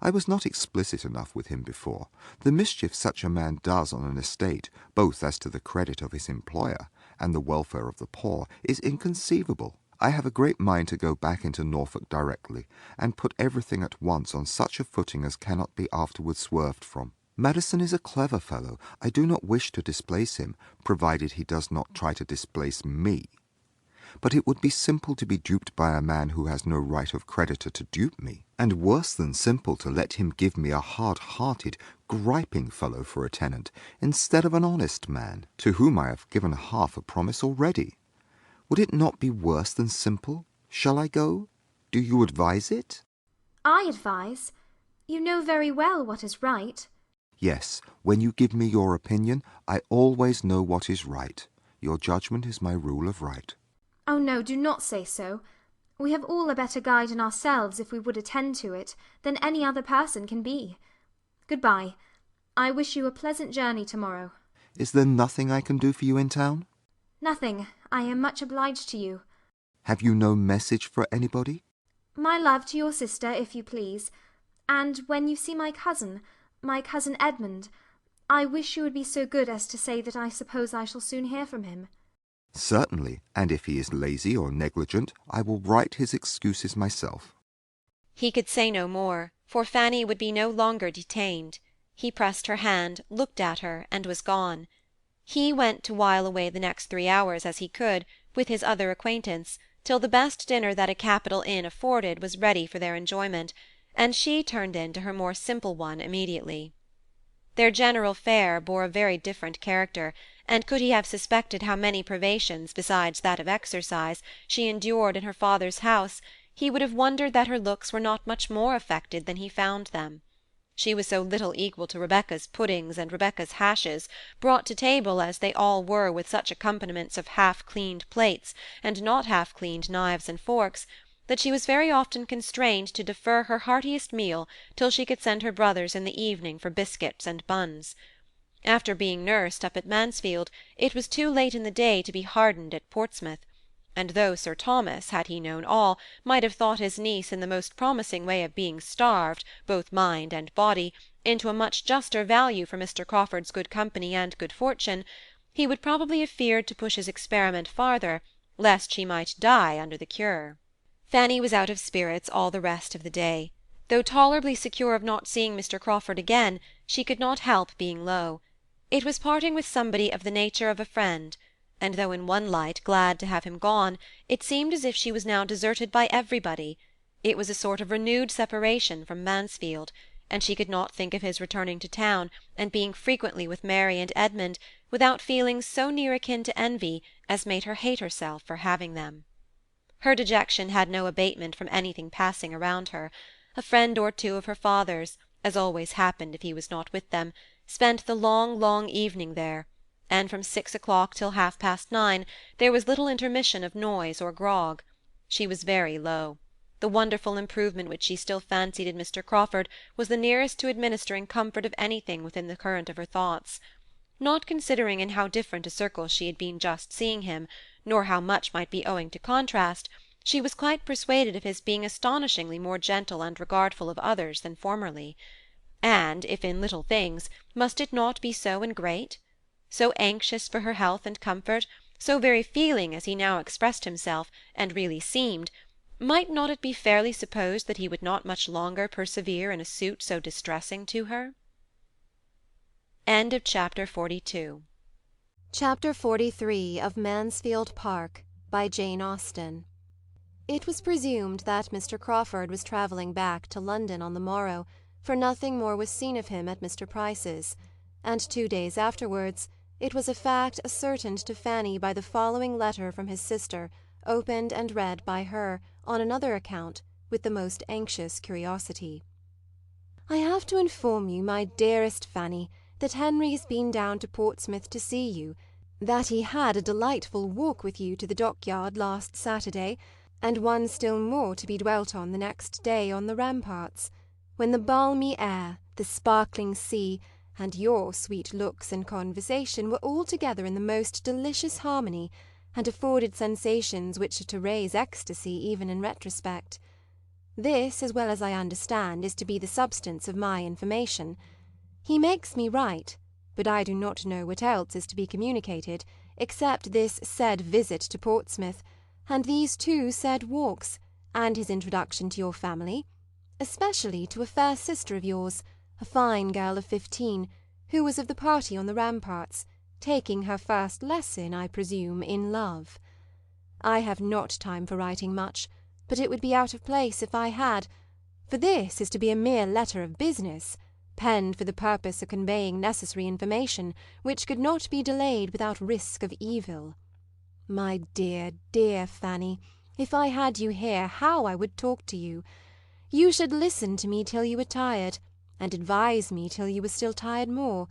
I was not explicit enough with him before. The mischief such a man does on an estate, both as to the credit of his employer and the welfare of the poor, is inconceivable. I have a great mind to go back into Norfolk directly, and put everything at once on such a footing as cannot be afterwards swerved from. Madison is a clever fellow. I do not wish to displace him, provided he does not try to displace me. But it would be simple to be duped by a man who has no right of creditor to dupe me, and worse than simple to let him give me a hard-hearted, griping fellow for a tenant, instead of an honest man, to whom I have given half a promise already. Would it not be worse than simple? Shall I go? Do you advise it? I advise? You know very well what is right. Yes, when you give me your opinion, I always know what is right. Your judgment is my rule of right. Oh no, do not say so. We have all a better guide in ourselves, if we would attend to it, than any other person can be. Good-bye. I wish you a pleasant journey tomorrow. Is there nothing I can do for you in town? Nothing. I am much obliged to you. Have you no message for anybody? My love to your sister, if you please. And when you see my cousin Edmund, I wish you would be so good as to say that I suppose I shall soon hear from him. Certainly, and if he is lazy or negligent, I will write his excuses myself. He could say no more, for Fanny would be no longer detained. He pressed her hand, looked at her, and was gone. He went to while away the next 3 hours as he could, with his other acquaintance, till the best dinner that a capital inn afforded was ready for their enjoyment, and she turned in to her more simple one immediately. Their general fare bore a very different character, and could he have suspected how many privations, besides that of exercise, she endured in her father's house, he would have wondered that her looks were not much more affected than he found them. She was so little equal to Rebecca's puddings and Rebecca's hashes, brought to table as they all were with such accompaniments of half-cleaned plates and not half-cleaned knives and forks, that she was very often constrained to defer her heartiest meal till she could send her brothers in the evening for biscuits and buns. After being nursed up at Mansfield, it was too late in the day to be hardened at Portsmouth, and though Sir Thomas, had he known all, might have thought his niece in the most promising way of being starved, both mind and body, into a much juster value for Mr. Crawford's good company and good fortune, he would probably have feared to push his experiment farther, lest she might die under the cure. Fanny was out of spirits all the rest of the day. Though tolerably secure of not seeing Mr. Crawford again, she could not help being low. It was parting with somebody of the nature of a friend, and though in one light glad to have him gone, it seemed as if she was now deserted by everybody. It was a sort of renewed separation from Mansfield, and she could not think of his returning to town, and being frequently with Mary and Edmund, without feelings so near akin to envy as made her hate herself for having them. Her dejection had no abatement from anything passing around her. A friend or two of her father's, as always happened if he was not with them, spent the long, long evening there, and from 6 o'clock till 9:30 there was little intermission of noise or grog. She was very low. The wonderful improvement which she still fancied in Mr. Crawford was the nearest to administering comfort of anything within the current of her thoughts. Not considering in how different a circle she had been just seeing him, nor how much might be owing to contrast, she was quite persuaded of his being astonishingly more gentle and regardful of others than formerly. And, if in little things, must it not be so in great? So anxious for her health and comfort, so very feeling as he now expressed himself, and really seemed, might not it be fairly supposed that he would not much longer persevere in a suit so distressing to her? Chapter 42. Chapter 43 of Mansfield Park, by Jane Austen. It was presumed that Mr. Crawford was travelling back to London on the morrow, for nothing more was seen of him at Mr. Price's, and 2 days afterwards it was a fact ascertained to Fanny by the following letter from his sister, opened and read by her, on another account, with the most anxious curiosity. I have to inform you, my dearest Fanny, that Henry's been down to Portsmouth to see you, that he had a delightful walk with you to the dockyard last Saturday, and one still more to be dwelt on the next day on the ramparts, when the balmy air, the sparkling sea, and your sweet looks and conversation were all together in the most delicious harmony, and afforded sensations which are to raise ecstasy even in retrospect. This, as well as I understand, is to be the substance of my information. He makes me write, but I do not know what else is to be communicated, except this said visit to Portsmouth, and these 2 said walks, and his introduction to your family, especially to a fair sister of yours, a fine girl of 15, who was of the party on the ramparts, taking her first lesson, I presume, in love. I have not time for writing much, but it would be out of place if I had, for this is to be a mere letter of business, penned for the purpose of conveying necessary information, which could not be delayed without risk of evil. My dear, dear Fanny, if I had you here, how I would talk to you! You should listen to me till you were tired, and advise me till you were still tired more,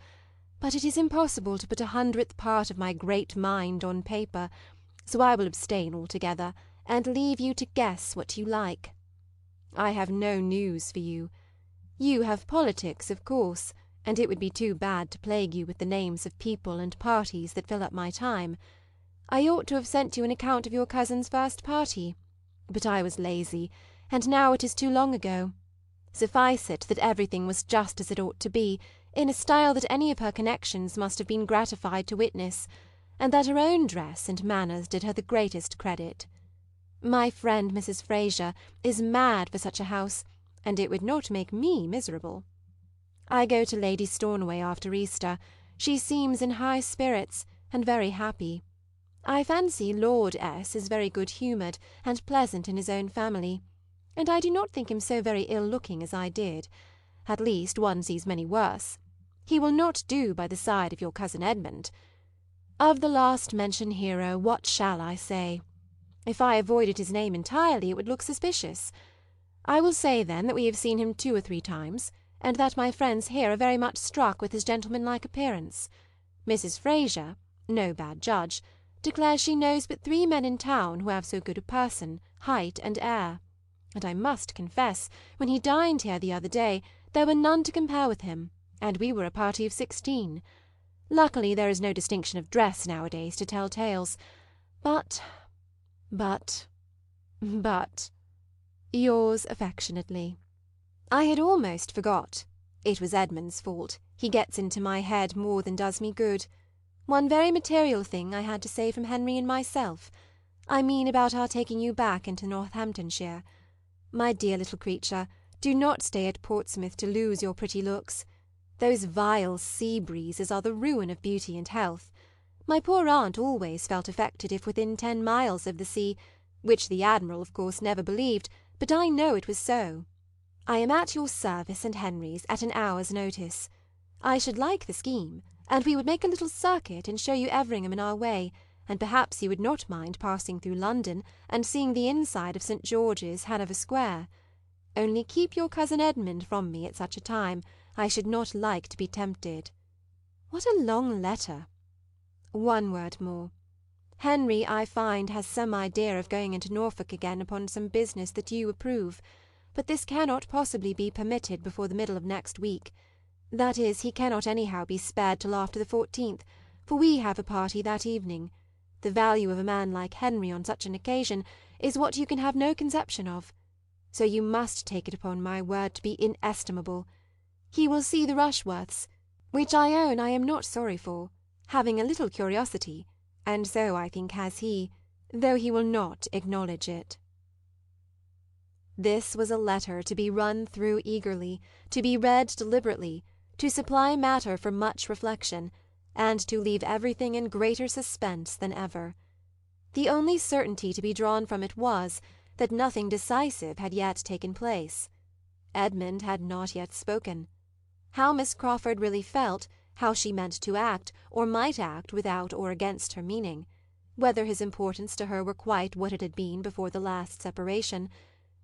but it is impossible to put 100th part of my great mind on paper, so I will abstain altogether, and leave you to guess what you like. I have no news for you. You have politics, of course, and it would be too bad to plague you with the names of people and parties that fill up my time. I ought to have sent you an account of your cousin's first party, but I was lazy, and now it is too long ago. Suffice it that everything was just as it ought to be, in a style that any of her connections must have been gratified to witness, and that her own dress and manners did her the greatest credit. My friend Mrs. Fraser is mad for such a house, and it would not make me miserable. I go to Lady Stornoway after Easter. She seems in high spirits, and very happy. I fancy Lord S. is very good-humoured and pleasant in his own family, and I do not think him so very ill-looking as I did. At least, one sees many worse. He will not do by the side of your cousin Edmund. Of the last-mentioned hero, what shall I say? If I avoided his name entirely, it would look suspicious. I will say, then, that we have seen him 2 or 3 times, and that my friends here are very much struck with his gentlemanlike appearance. Mrs. Fraser, no bad judge, declares she knows but 3 men in town who have so good a person, height, and air; and I must confess, when he dined here the other day, there were none to compare with him, and we were a party of 16. Luckily there is no distinction of dress nowadays to tell tales. But, yours affectionately. I had almost forgot. It was Edmund's fault. He gets into my head more than does me good. One very material thing I had to say from Henry and myself. I mean about our taking you back into Northamptonshire. My dear little creature, do not stay at Portsmouth to lose your pretty looks. Those vile sea breezes are the ruin of beauty and health. My poor aunt always felt affected if within 10 miles of the sea, which the Admiral of course never believed, but I know it was so. I am at your service and Henry's at an hour's notice. I should like the scheme, and we would make a little circuit and show you Everingham in our way, and perhaps you would not mind passing through London and seeing the inside of St. George's, Hanover Square. Only keep your cousin Edmund from me at such a time. I should not like to be tempted. What a long letter! One word more. Henry, I find, has some idea of going into Norfolk again upon some business that you approve, but this cannot possibly be permitted before the middle of next week. That is, he cannot anyhow be spared till after the 14th, for we have a party that evening. The value of a man like Henry on such an occasion is what you can have no conception of. So you must take it upon my word to be inestimable. He will see the Rushworths, which I own I am not sorry for, having a little curiosity, and so I think has he, though he will not acknowledge it. This was a letter to be run through eagerly, to be read deliberately, to supply matter for much reflection, and to leave everything in greater suspense than ever. The only certainty to be drawn from it was, that nothing decisive had yet taken place. Edmund had not yet spoken. How Miss Crawford really felt, how she meant to act, or might act without or against her meaning, whether his importance to her were quite what it had been before the last separation,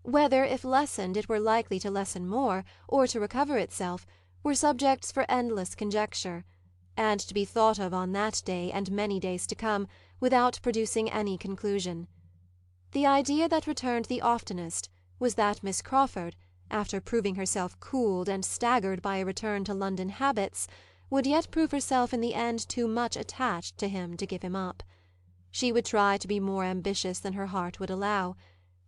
whether, if lessened, it were likely to lessen more, or to recover itself, were subjects for endless conjecture, and to be thought of on that day and many days to come, without producing any conclusion. The idea that returned the oftenest was that Miss Crawford, after proving herself cooled and staggered by a return to London habits, would yet prove herself in the end too much attached to him to give him up. She would try to be more ambitious than her heart would allow.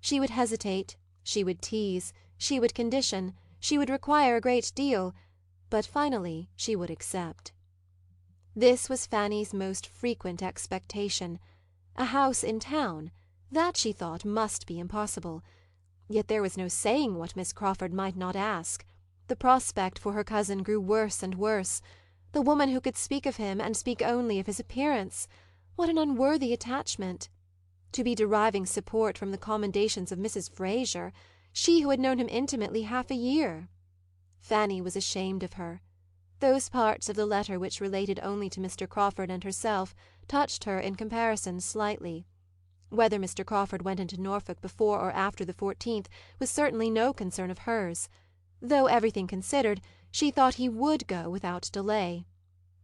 She would hesitate, she would tease, she would condition, she would require a great deal, but finally she would accept. This was Fanny's most frequent expectation: a house in town, That, she thought, must be impossible. Yet there was no saying what Miss Crawford might not ask. The prospect for her cousin grew worse and worse. The woman who could speak of him, and speak only of his appearance! What an unworthy attachment! To be deriving support from the commendations of Mrs. Fraser, she who had known him intimately half a year! Fanny was ashamed of her. Those parts of the letter which related only to Mr. Crawford and herself touched her in comparison slightly. Whether Mr. Crawford went into Norfolk before or after the 14th was certainly no concern of hers. Though, everything considered, she thought he would go without delay.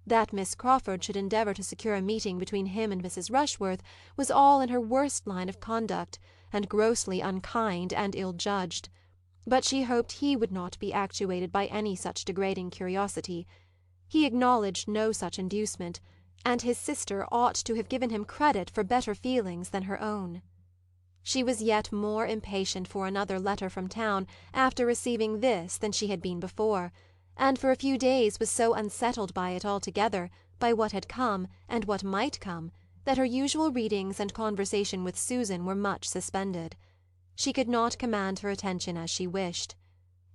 That Miss Crawford should endeavour to secure a meeting between him and Mrs. Rushworth was all in her worst line of conduct, and grossly unkind and ill-judged. But she hoped he would not be actuated by any such degrading curiosity. He acknowledged no such inducement, and his sister ought to have given him credit for better feelings than her own. She was yet more impatient for another letter from town after receiving this than she had been before, and for a few days was so unsettled by it altogether, by what had come, and what might come, that her usual readings and conversation with Susan were much suspended. She could not command her attention as she wished.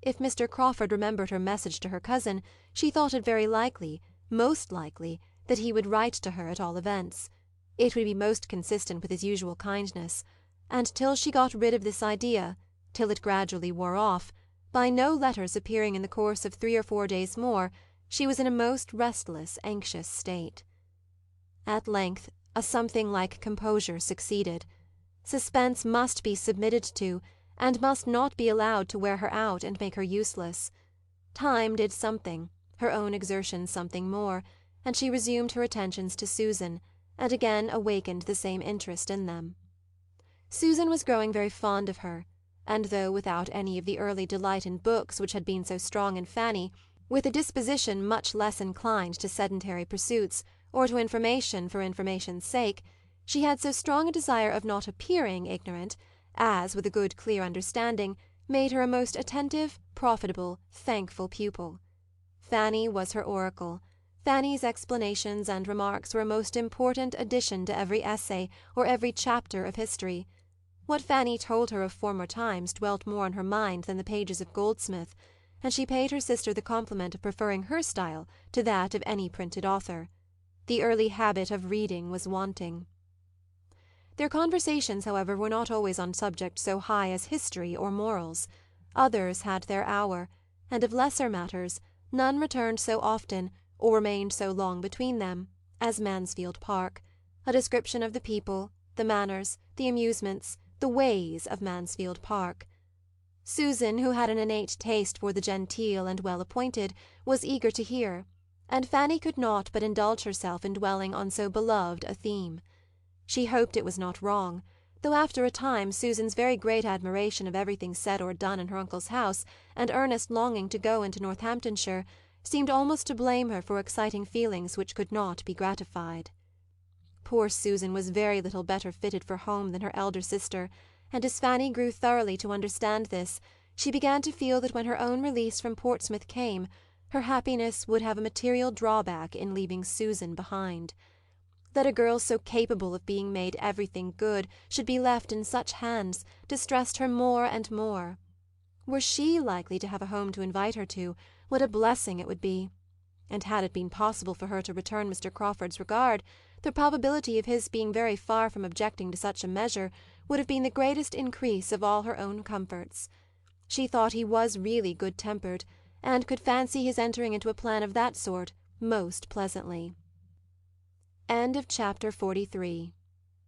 If Mr. Crawford remembered her message to her cousin, she thought it very likely, most likely, that he would write to her at all events. It would be most consistent with his usual kindness, and till she got rid of this idea, till it gradually wore off, by no letters appearing in the course of 3 or 4 days more, she was in a most restless, anxious state. At length a something like composure succeeded. Suspense must be submitted to, and must not be allowed to wear her out and make her useless. Time did something, her own exertions something more, and she resumed her attentions to Susan, and again awakened the same interest in them. Susan was growing very fond of her, and though without any of the early delight in books which had been so strong in Fanny, with a disposition much less inclined to sedentary pursuits, or to information for information's sake, she had so strong a desire of not appearing ignorant, as, with a good clear understanding, made her a most attentive, profitable, thankful pupil. Fanny was her oracle. Fanny's explanations and remarks were a most important addition to every essay or every chapter of history. What Fanny told her of former times dwelt more on her mind than the pages of Goldsmith, and she paid her sister the compliment of preferring her style to that of any printed author. The early habit of reading was wanting. Their conversations, however, were not always on subjects so high as history or morals. Others had their hour, and of lesser matters none returned so often, or remained so long between them, as Mansfield Park, a description of the people, the manners, the amusements, the ways of Mansfield Park. Susan, who had an innate taste for the genteel and well-appointed, was eager to hear, and Fanny could not but indulge herself in dwelling on so beloved a theme. She hoped it was not wrong, though after a time Susan's very great admiration of everything said or done in her uncle's house, and earnest longing to go into Northamptonshire, seemed almost to blame her for exciting feelings which could not be gratified. Poor Susan was very little better fitted for home than her elder sister, and as Fanny grew thoroughly to understand this, she began to feel that when her own release from Portsmouth came, her happiness would have a material drawback in leaving Susan behind. That a girl so capable of being made everything good should be left in such hands distressed her more and more. Were she likely to have a home to invite her to, what a blessing it would be! And had it been possible for her to return Mr. Crawford's regard, the probability of his being very far from objecting to such a measure would have been the greatest increase of all her own comforts. She thought he was really good-tempered, and could fancy his entering into a plan of that sort most pleasantly. Chapter 44